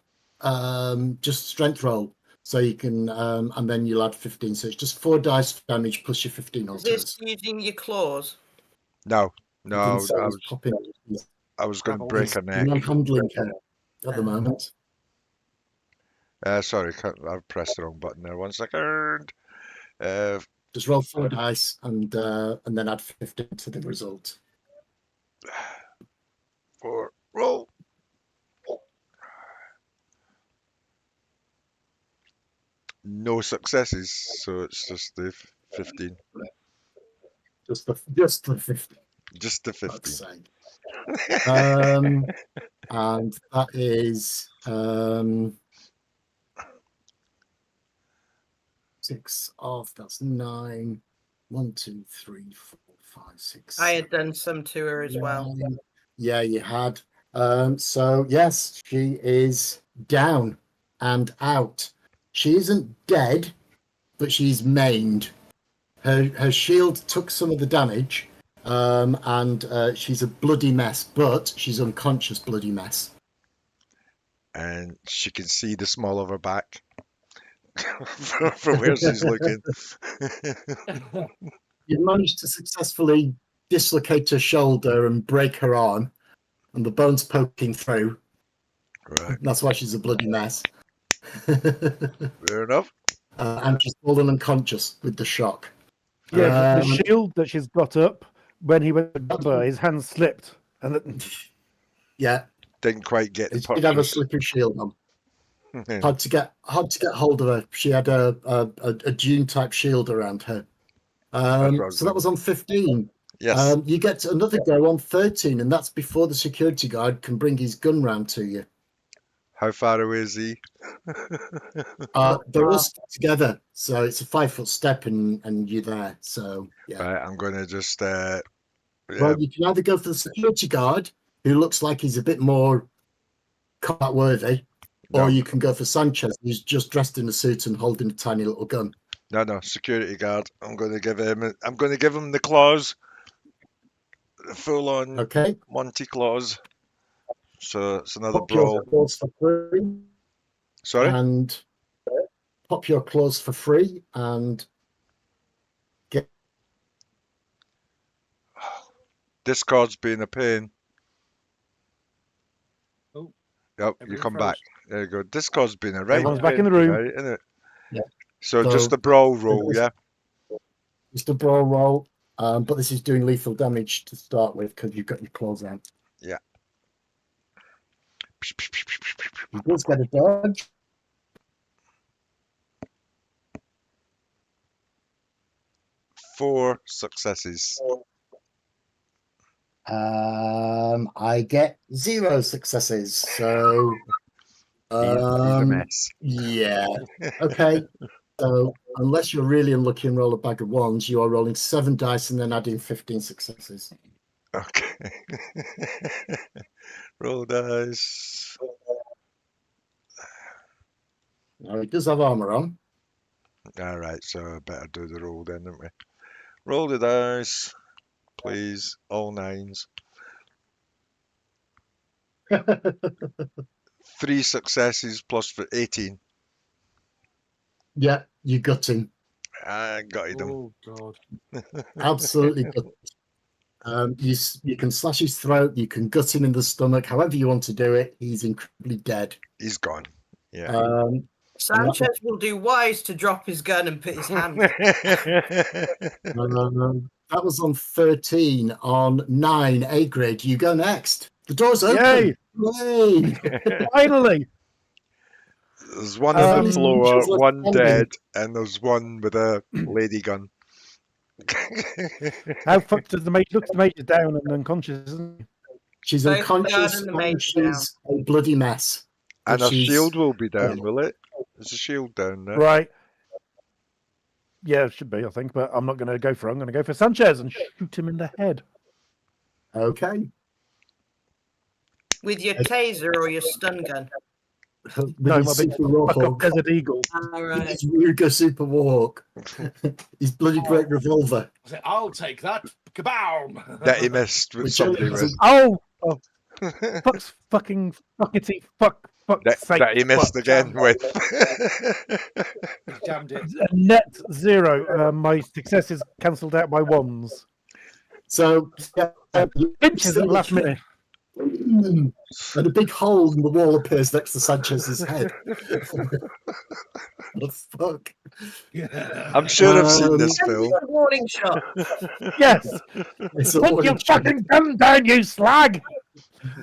just strength roll. So you can, and then you'll add 15. So it's just 4 dice damage plus your 15 on Is this toes. using your claws? no, You can say I he's was popping. going to break her neck. Non-handling her at the moment. Sorry, I've pressed the wrong button there. 1 second. Just roll 4 dice and then add 15 to the result. 4 roll. No successes, so it's just the 15. Just the 15. Just the Let's 15. say. And that is 6 off. That's 9. 1, 2, 3, 4, 5, 6. I had done some to her as well. 9. Yeah, you had. So yes, she is down and out. She isn't dead, but she's maimed. Her shield took some of the damage, and she's a bloody mess, but she's unconscious bloody mess. And she can see the small of her back from where she's looking. You managed to successfully dislocate her shoulder and break her arm, and the bone's poking through. Right, That's why she's a bloody mess. fair enough. And she's fallen unconscious with the shock. Yeah, the shield that she's got up, when he went to grab her, his hand slipped. And Yeah, Didn't quite get the she did have a purchase. slippery shield on. Hard to get hold of her. She had a Dune type shield around her. So that was on 15. Yes. You get another go on 13, and that's before the security guard can bring his gun round to you. How far away is he? They're all stuck together, so it's a 5-foot step, and you're there. So yeah. Right, I'm going to just. Yeah, Well, you can either go for the security guard, who looks like he's a bit more combat worthy, no, or you can go for Sanchez, who's just dressed in a suit and holding a tiny little gun. no, security guard. I'm going to give him. I'm going to give him the claws, the full-on Okay. Monty claws. So it's another Pop your brawl. claws for free, Sorry. and pop your claws for free, and get. Discord's being a pain. Oh, Yep, you everything come froze. back. There you go. Discord's been a right. Everyone's back pain in the room. tonight, isn't it? Yeah. So So- just the brawl roll, yeah. Just a brawl roll, but this is doing lethal damage to start with because you've got your claws out. Yeah. He does get a dodge. Four successes. I get 0 successes. So, He's a um, mess. yeah. Okay. So, unless you're really unlucky and roll a bag of ones, you are rolling 7 dice and then adding 15 successes. Okay. Roll dice. Now, he does have armor on. All right, so I better do the roll then, don't we? Roll the dice, please. All 9s. 3 successes plus for 18. Yeah, you got him. I got him. Oh God. Absolutely got him. You can slash his throat, you can gut him in the stomach, however you want to do it. He's incredibly dead. He's gone. Yeah. Sanchez will do wise to drop his gun and put his hand. That was on 13. On 9, A grade, you go next. The door's open. Yay! Yay! Finally! There's one on the floor, Sanchez left one standing. dead, and there's one with a lady gun. How fucked does the mage look? The mage is down and unconscious, isn't he? She's Both unconscious guard and the and mage down. she's a bloody mess. And But her she's- shield will be down, will it? There's a shield down there. Right. Yeah, it should be, I think, but I'm not going to go for it. I'm going to go for Sanchez and shoot him in the head. Okay. With your taser or your stun gun. With No, his my big super fuck off warhawk. Desert Eagle. All With right. his Ruger super walk. His bloody great revolver. I say, I'll take that. Kaboom! That he missed with Which somebody is- with. Oh! Fuck's fucking fuckity fuck sake. That he missed fuck. again with. Jammed it. A net 0. My success is cancelled out by ones. So, yeah, Inches at the last minute. and a big hole in the wall appears next to Sanchez's head. What the fuck? Yeah. I'm sure I've seen this Send film. me a warning shot. Yes! It's a Put your warning shot. fucking gun down, you slag!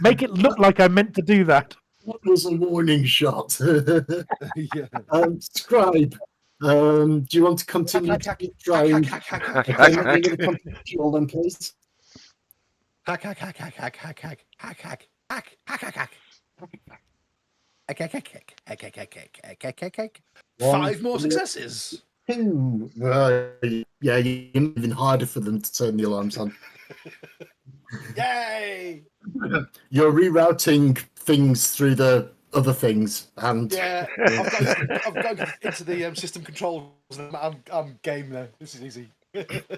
Make it look like I meant to do that. What was a warning shot? Yeah. Scribe, do you want to continue to keep trying? Okay, I'm going to continue all them, please. Hack, hack, hack, hack, hack, hack, hack, hack, hack, hack, hack, hack, hack. Hack, hack, hack, hack, hack, hack, hack, hack, hack, hack, hack. 5 more successes. Two. Yeah, you're even harder for them to turn the alarms on. Yay! You're rerouting things through the other things, and Yeah, I've gone into the system controls. And I'm game there. This is easy.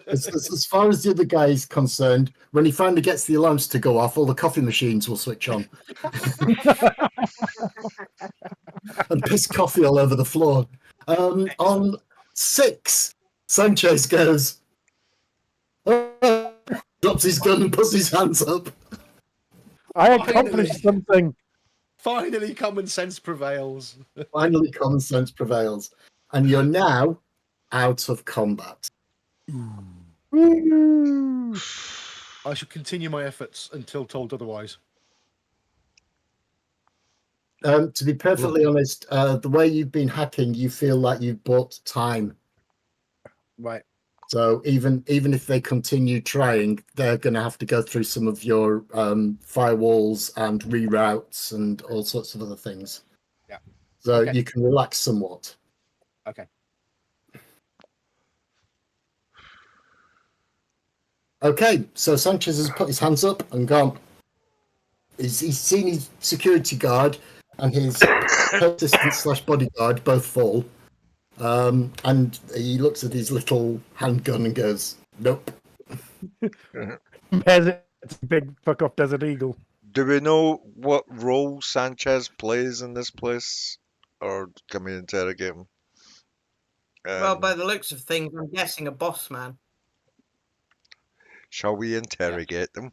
as far as the other guy is concerned, when he finally gets the alarms to go off, all the coffee machines will switch on. And piss coffee all over the floor. On 6, Sanchez goes, drops his gun and puts his hands up. I accomplished something. Finally, common sense prevails. Finally, common sense prevails. And you're now out of combat. Woo! I shall continue my efforts until told otherwise. To be perfectly honest, the way you've been hacking, you feel like you've bought time. Right. So even if they continue trying, they're going to have to go through some of your firewalls and reroutes and all sorts of other things. Yeah. So Okay. you can relax somewhat. Okay. Okay, so Sanchez has put his hands up and gone. He's seen his security guard and his assistant / bodyguard both fall. And he looks at his little handgun and goes, "Nope." Compares it to big fuck off Desert Eagle. Do we know what role Sanchez plays in this place? Or can we interrogate him? Well, by the looks of things, I'm guessing a boss man. Shall we interrogate them?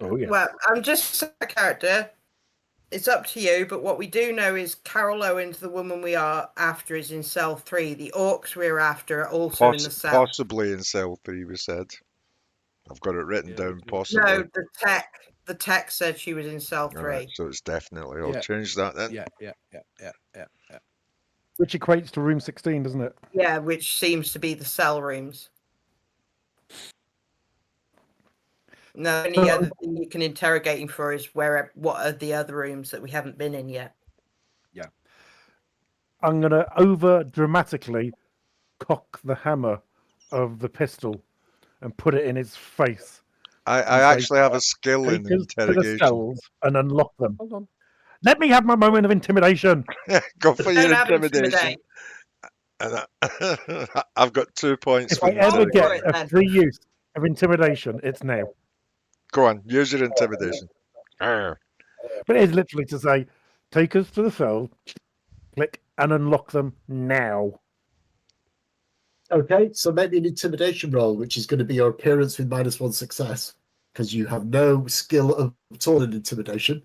Oh yeah. Well, I'm just a character. It's up to you, but what we do know is Carol Owens, the woman we are after, is in cell 3. The orcs we're after are also in the cell. Possibly in cell 3, we said. I've got it written Yeah, down, we do. possibly. No, the tech said she was in cell 3. Alright, so it's definitely. I'll Yeah. change that then. Yeah. Which equates to room 16, doesn't it? Yeah, which seems to be the cell rooms. No, the only other thing you can interrogate him for is what are the other rooms that we haven't been in yet. I'm going to over dramatically cock the hammer of the pistol and put it in his face. I say, actually have a skill in Take us to the interrogation. cells and unlock them. Hold on. Let me have my moment of intimidation. Go for Don't your have intimidation. intimidate. And I've got 2 points If for I ever interrogation. get a free use of intimidation, it's now. Go on, use your intimidation. Arr. But it is literally to say, take us to the cell, click, and unlock them now. Okay, so maybe an intimidation roll, which is going to be your appearance with -1 success, because you have no skill at all in intimidation.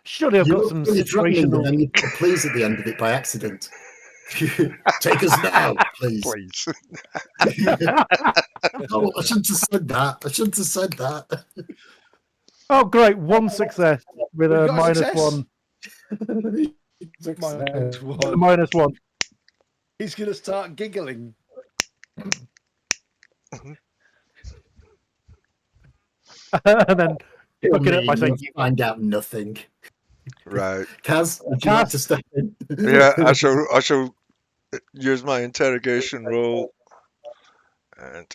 Surely I've You got look some really threatening, but situational. then you put a please at the end of it by accident. Take us now, please. Please. Oh, I shouldn't have said that. I shouldn't have said that. Oh, great. One success with We've a got a success. -1. Minus With a one. -1. He's going to start giggling. And then You'll fucking it by mean saying, you'll find out nothing. Right. Kaz, would you like Kaz? to step in? Yeah, I shall use my interrogation roll. And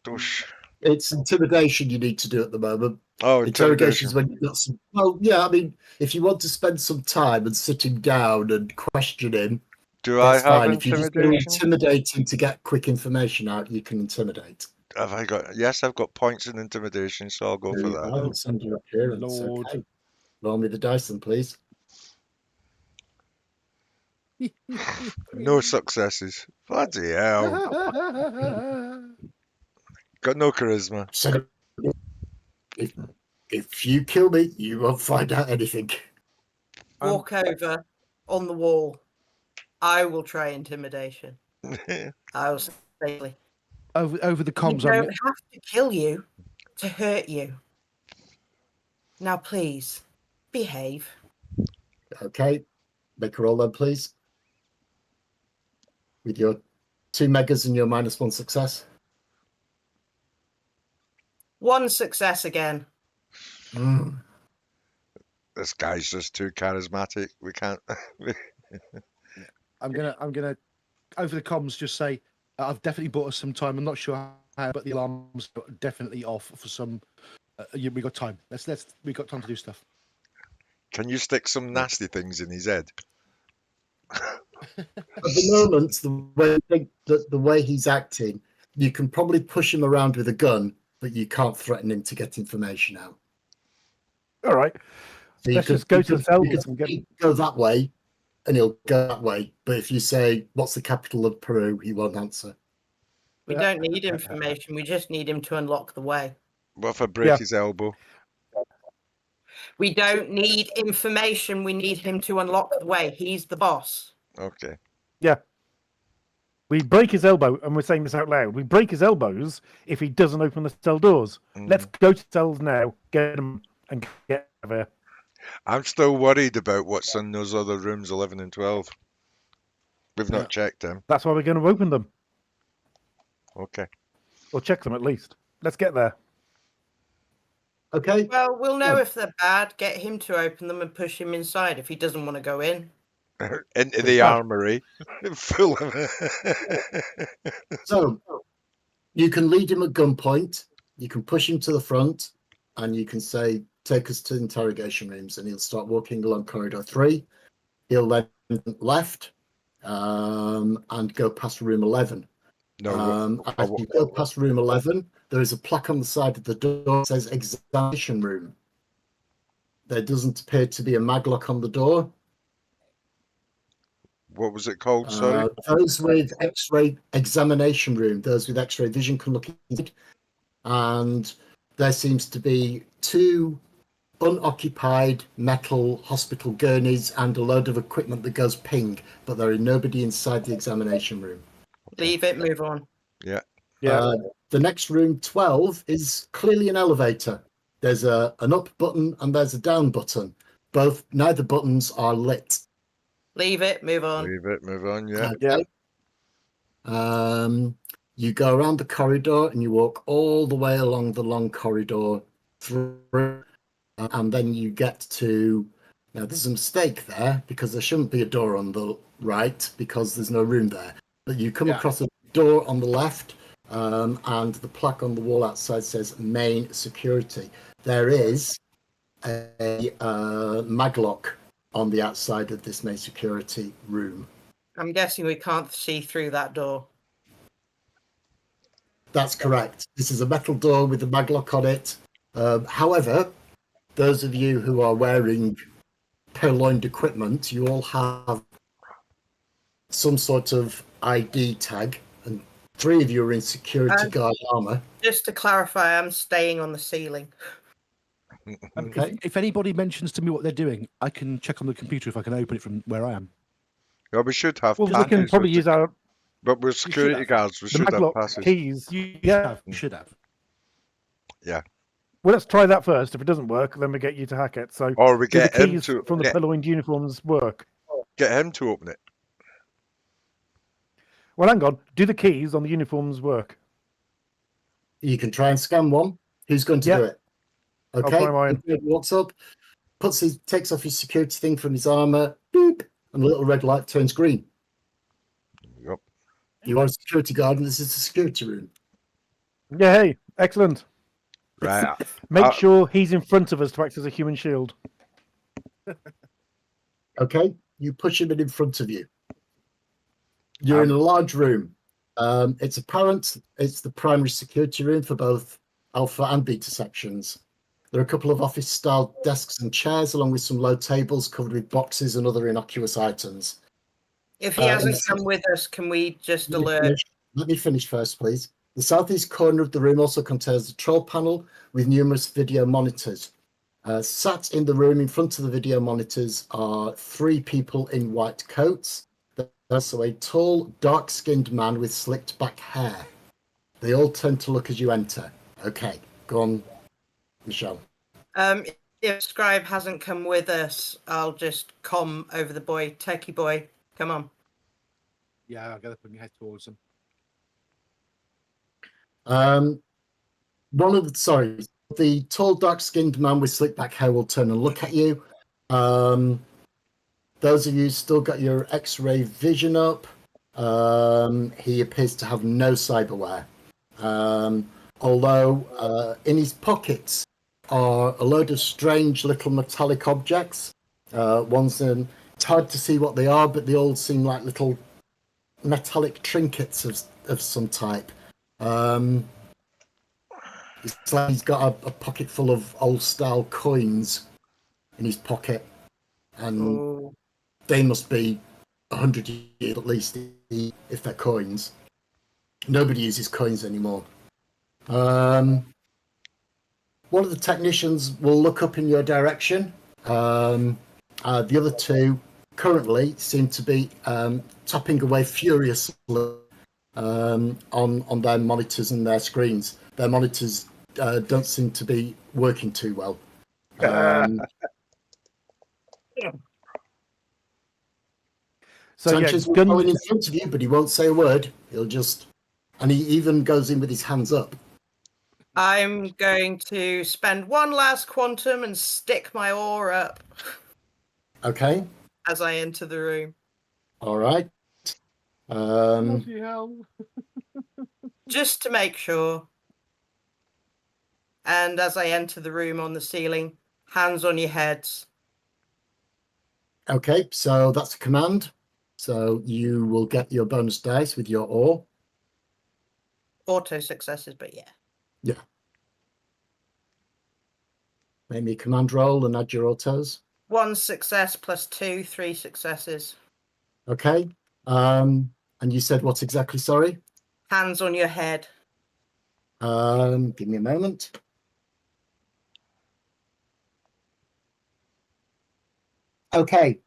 douche. It's intimidation you need to do at the moment. Oh, Interrogation is interrogation. when you've got some. Well, yeah, I mean, if you want to spend some time and sit him down and question him, Do I that's have fine. If you just want to intimidation? intimidate him to get quick information out, you can intimidate. Have I got? Yes, I've got points in intimidation, so I'll go There for you that. go. It's under your appearance. Lord. Okay. Roll me the dice then, please. No successes. Bloody hell. Got no charisma. So, if you kill me, you won't find out anything. Walk over on the wall. I will try intimidation. I will say, Over the we comms, don't I'm have to kill you to hurt you. Now, please, behave. Okay. Make a roll then, please. With your 2 megas and your -1 success. 1 success again. This guy's just too charismatic. We can't. I'm gonna over the comms just say I've definitely bought us some time. I'm not sure how, but the alarms are definitely off for some. We got time. We got time to do stuff. Can you stick some nasty things in his head? At the moment, the way he's acting, you can probably push him around with a gun, but you can't threaten him to get information out. all right, So you let's could- just go you to the could- cell you could and get. say, go that way, and he'll go that way. But if you say, "What's the capital of Peru?" he won't answer. We don't need information. We just need him to unlock the way. What if I break Yeah. his elbow? We don't need information. We need him to unlock the way. He's the boss. Okay. We break his elbow, and we're saying this out loud. We break his elbows if he doesn't open the cell doors. Let's go to cells now, get him, and get out of here. I'm still worried about what's in those other rooms, 11 and 12. We've Yeah. not checked them. That's why we're going to open them, Okay. or check them at least. Let's get there. Okay. Well, we'll know Yeah. if they're bad. Get him to open them and push him inside if he doesn't want to go in. Into the bad. armory. Full of. So you can lead him at gunpoint. You can push him to the front, and you can say, "Take us to interrogation rooms," and he'll start walking along corridor 3. He'll then left and go past room 11. No. As you go past room 11, there is a plaque on the side of the door that says examination room. There doesn't appear to be a maglock on the door. What was it called? Sorry. Those with X-ray examination room, those with X-ray vision can look inside, and there seems to be 2 unoccupied metal hospital gurneys and a load of equipment that goes ping, but there is nobody inside the examination room. Leave it, move on. Yeah. The next room, 12, is clearly an elevator. There's an up button and there's a down button. Neither buttons are lit. Leave it, move on. Leave it. Move on. Yeah. Yeah. You go around the corridor and you walk all the way along the long corridor through, and then you get to. Now, there's a mistake there because there shouldn't be a door on the right because there's no room there. But you come across a door on the left, and the plaque on the wall outside says main security. There is a maglock on the outside of this main security room. I'm guessing we can't see through that door. That's correct. This is a metal door with a maglock on it. However, those of you who are wearing purloined equipment, you all have some sort of ID tag, and 3 of you are in security guard armor. Just to clarify, I'm staying on the ceiling. Okay. If anybody mentions to me what they're doing, I can check on the computer if I can open it from where I am. Well, we should have Well, we can passes, probably use our but we're should security have. guards. We the should have maglock passes. keys. You should have. Well, let's try that first. If it doesn't work, then we get you to hack it. So, Or we do the get him keys to from the purloined uniforms work? get him to open it. Well, hang on. Do the keys on the uniforms work? You can try and scan one. Who's going to Yeah. do it? I'll Okay. try mine. He walks up, takes off his security thing from his armor, beep, and the little red light turns green. Yep. You are a security guard, and this is the security room. Yeah, hey, excellent. Right. Make sure he's in front of us to act as a human shield. Okay. You push him in front of you. You're in a large room. It's apparent it's the primary security room for both alpha and beta sections. There are a couple of office-style desks and chairs, along with some low tables covered with boxes and other innocuous items. If he hasn't come with us, can we just alert? Let me finish first, please. The southeast corner of the room also contains a control panel with numerous video monitors. Sat in the room in front of the video monitors are 3 people in white coats. There's also a tall, dark-skinned man with slicked back hair. They all turn to look as you enter. Okay, go on, Michelle. If Scribe hasn't come with us, I'll just comm over the boy. Techie boy, come on. Yeah, I gotta put my head towards them. The tall, dark-skinned man with slick back hair will turn and look at you. Those of you still got your X-ray vision up. He appears to have no cyberware. Although in his pockets are a load of strange little metallic objects. It's hard to see what they are, but they all seem like little metallic trinkets of some type. It's like he's got a pocket full of old-style coins in his pocket, and they must be 100 years at least, if they're coins. Nobody uses coins anymore. One of the technicians will look up in your direction. The other 2 currently seem to be tapping away furiously on their monitors and their screens. Their monitors don't seem to be working too well. Sanchez will go in front of you, but he won't say a word. And he even goes in with his hands up. I'm going to spend one last quantum and stick my oar up. Okay. As I enter the room. All right. Bloody hell. Just to make sure. And as I enter the room on the ceiling, hands on your heads. Okay, so that's a command. So you will get your bonus dice with your oar. Auto successes, but yeah. Yeah. Make me a command roll and add your autos. 1 success plus 2, 3 successes. Okay. And you said what exactly, sorry? Hands on your head. Give me a moment. Okay.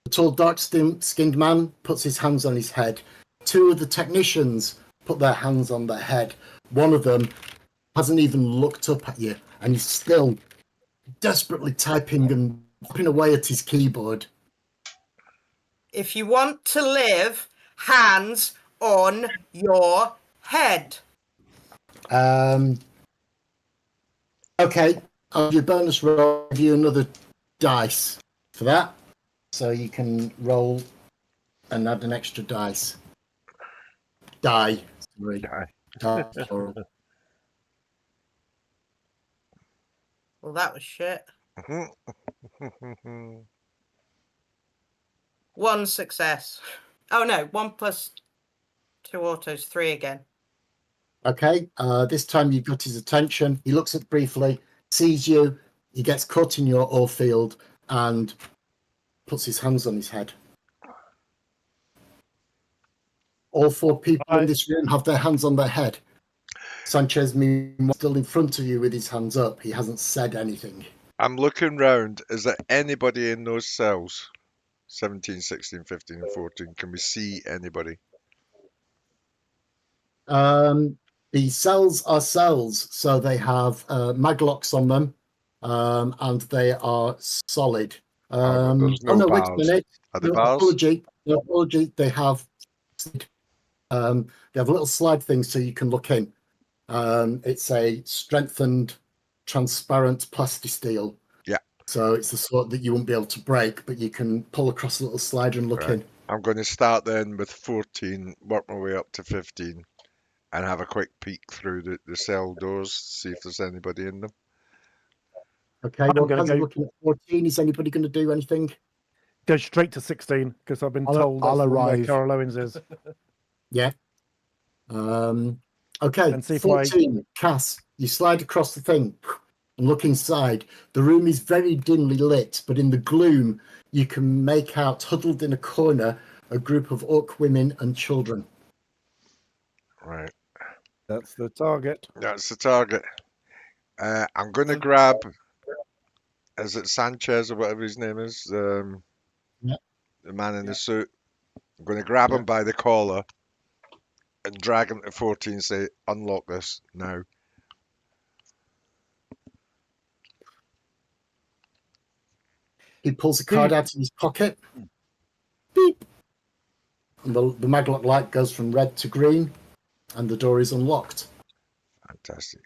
The tall, dark-skinned man puts his hands on his head. 2 of the technicians put their hands on their head. One of them hasn't even looked up at you, and he's still desperately typing and tapping away at his keyboard. If you want to live, hands on your head. Okay, on your bonus roll, I'll give you another dice for that. So you can roll and add an extra dice. Die. Sorry. Die. Plural. Well, that was shit. 1 success. Oh no, 1 plus 2 autos, 3 again. Okay. This time you've got his attention. He looks up briefly, sees you. He gets caught in your ore field and puts his hands on his head. All 4 people in this room have their hands on their head. Sanchez, meanwhile, still in front of you with his hands up. He hasn't said anything. I'm looking round. Is there anybody in those cells? 17, 16, 15, and 14. Can we see anybody? The cells are cells, so they have maglocks on them, and they are solid. There's no wait a bars. minute. Are they No bars? apology. No apology. They have little slide things so you can look in. It's a strengthened, transparent plasticsteel. Yeah. So it's the sort that you won't be able to break, but you can pull across a little slider and look Right. in. I'm going to start then with 14, work my way up to 15, and have a quick peek through the cell doors, see if there's anybody in them. Okay, I'm well, gonna as I'm go- looking at 14, is anybody going to do anything? Go straight to 16 because I've been I'll- told that's I'll the one where arrive. Carol Owens is. Yeah. Okay, And see if 14, Cass, you slide across the thing and look inside. The room is very dimly lit, but in the gloom, you can make out, huddled in a corner, a group of orc women and children. Right. That's the target. That's the target. I'm going to grab, is it Sanchez or whatever his name is? Yeah. The man in the suit. I'm going to grab him by the collar and drag him to 14 and say, unlock this now. He pulls a card out of his pocket. Beep. And the maglock light goes from red to green, and the door is unlocked. Fantastic.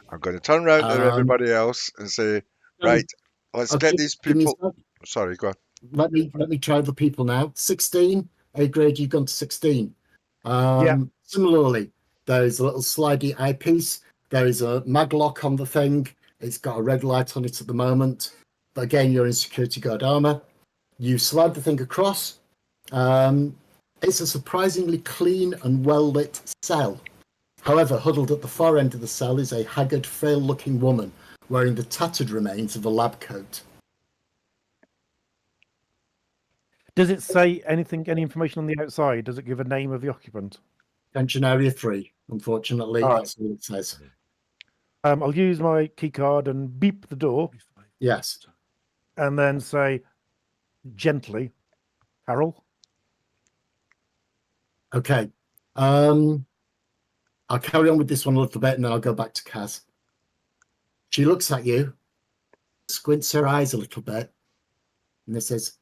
I'm going to turn around to everybody else and say, right, let's Okay, get these give me a people. sec. Sorry, go on. Let me try the people now. 16, A grade, you've gone to 16. Similarly, there is a little slidey eyepiece. There is a maglock on the thing. It's got a red light on it at the moment. But again, you're in security guard armor. You slide the thing across. It's a surprisingly clean and well-lit cell. However, huddled at the far end of the cell is a haggard, frail-looking woman wearing the tattered remains of a lab coat. Does it say anything, any information on the outside? Does it give a name of the occupant? Attention Area 3. Unfortunately, All right. that's all it says. I'll use my key card and beep the door Yes. and then say gently, Harold. Okay. I'll carry on with this one a little bit and then I'll go back to Kaz. She looks at you, squints her eyes a little bit, and then says,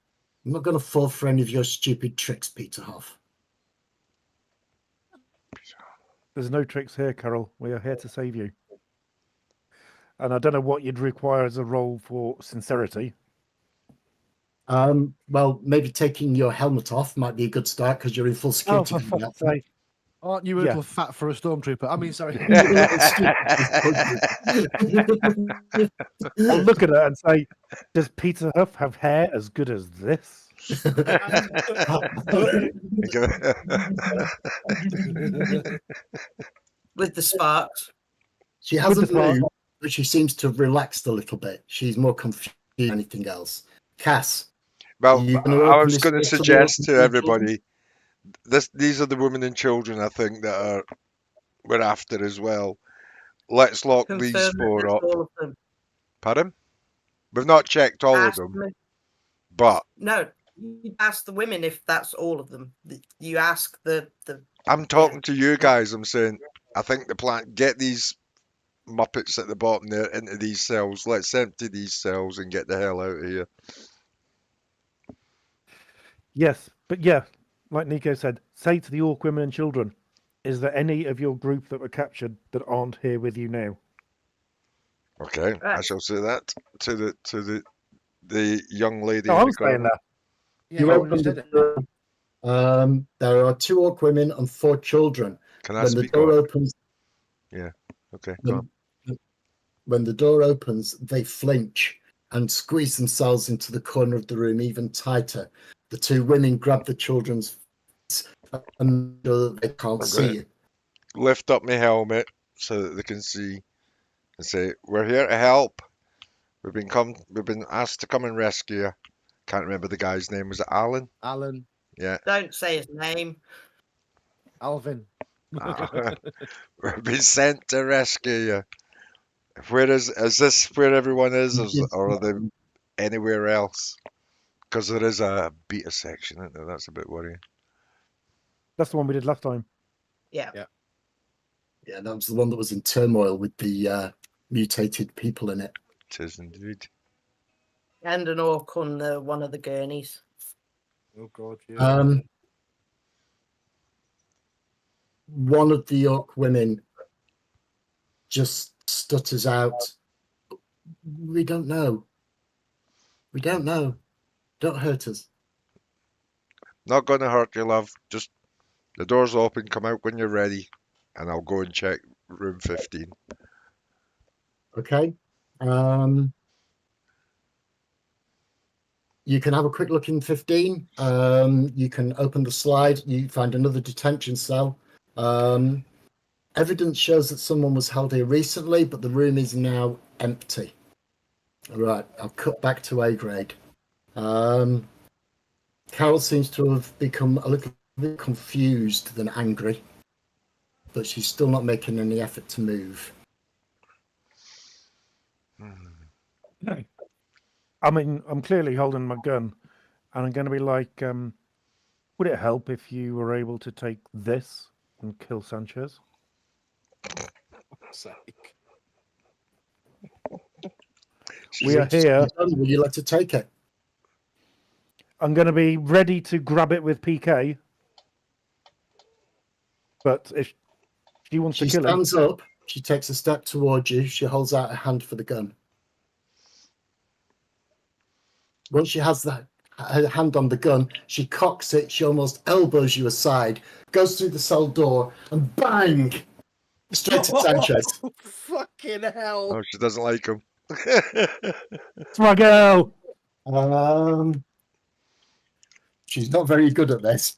I'm not going to fall for any of your stupid tricks, Peter Hoff. There's no tricks here, Carol. We are here to save you. And I don't know what you'd require as a role for sincerity. Well, maybe taking your helmet off might be a good start because you're in full Oh, security. for fuck's sake. Aren't you a little fat for a stormtrooper? I mean, sorry. I'll look at her and say, does Peter Huff have hair as good as this? With the sparks. She hasn't spark. moved, but she seems to have relaxed a little bit. She's more confused than anything else. Cass. Well, You gonna I open was this going to door to the suggest to open everybody, these are the women and children, I think, that we're after as well. Let's lock these Confirm that 4 there's up. all of them. Pardon? We've not checked all of Ask them, them- but No, you ask the women if that's all of them. You ask the I'm talking to you guys. I'm saying, I think the plan, get these Muppets at the bottom there into these cells. Let's empty these cells and get the hell out of here. Yes, but yeah, like Nico said, say to the orc women and children, is there any of your group that were captured that aren't here with you now? Okay, I Right. shall say that to the young lady. No, in I'm the corner. saying that. Yeah, You you open already the said it. door. There are 2 orc women and 4 children. Can I When the speak? door on? opens, Okay, go on. when the door opens, they flinch and squeeze themselves into the corner of the room even tighter. The 2 women grab the children's face and they can't see Okay. you. lift up my helmet so that they can see and say, "We're here to help. We've been asked to come and rescue you." Can't remember the guy's name. Was it Alan? Alan, Yeah. Don't say his name. Alvin. We've been sent to rescue you. Where is this where everyone is, or are they anywhere else? Because there is a beta section, isn't there? That's a bit worrying. That's the one we did last time. Yeah. Yeah, that was the one that was in turmoil with the mutated people in it. It is indeed. And an orc on one of the gurneys. Oh God, yeah. One of the orc women just stutters out, "We don't know. We don't know. Don't hurt us." Not going to hurt you, love. Just the door's open. Come out when you're ready, and I'll go and check room 15. Okay. You can have a quick look in 15. You can open the slide. You find another detention cell. Evidence shows that someone was held here recently, but the room is now empty. All right, I'll cut back to A grade. Carol seems to have become a little bit confused than angry, but she's still not making any effort to move. I mean, I'm clearly holding my gun, and I'm going to be like, would it help if you were able to take this and kill Sanchez? Fuck's sake. We are here. Will you let her take it? I'm going to be ready to grab it with PK. But if she wants She to kill him, stands up. She takes a step towards you. She holds out her hand for the gun. Once she has her hand on the gun, she cocks it. She almost elbows you aside, goes through the cell door, and bang! Straight to Sanchez. Fucking hell. Oh, she doesn't like him. it's my girl. She's not very good at this.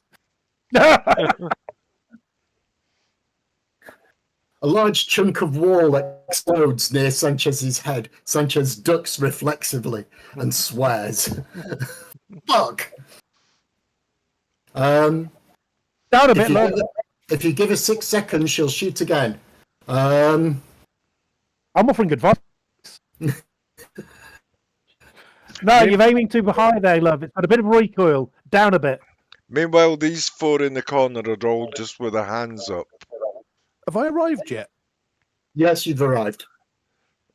A large chunk of wall explodes near Sanchez's head. Sanchez ducks reflexively and swears. Fuck! Down a bit, love. If you give her 6 seconds, she'll shoot again. I'm offering advice. No, you're aiming too high there, love. It's got a bit of recoil. Down a bit. Meanwhile, these four in the corner are all just with their hands up. Have I arrived yet? Yes, you've arrived.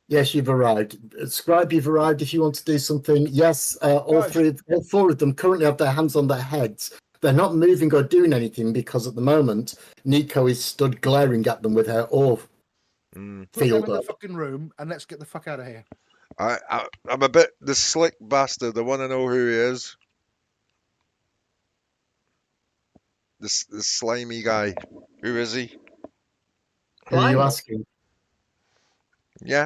Yes, you've arrived. Scribe, you've arrived if you want to do something. Yes, all four of them currently have their hands on their heads. They're not moving or doing anything because at the moment, Nico is stood glaring at them with her oar Put them field in the up. fucking room and let's get the fuck out of here. I'm a bit the slick bastard. I want to know who he is. The slimy guy. Who is he? Who are you Blimey. asking? Yeah.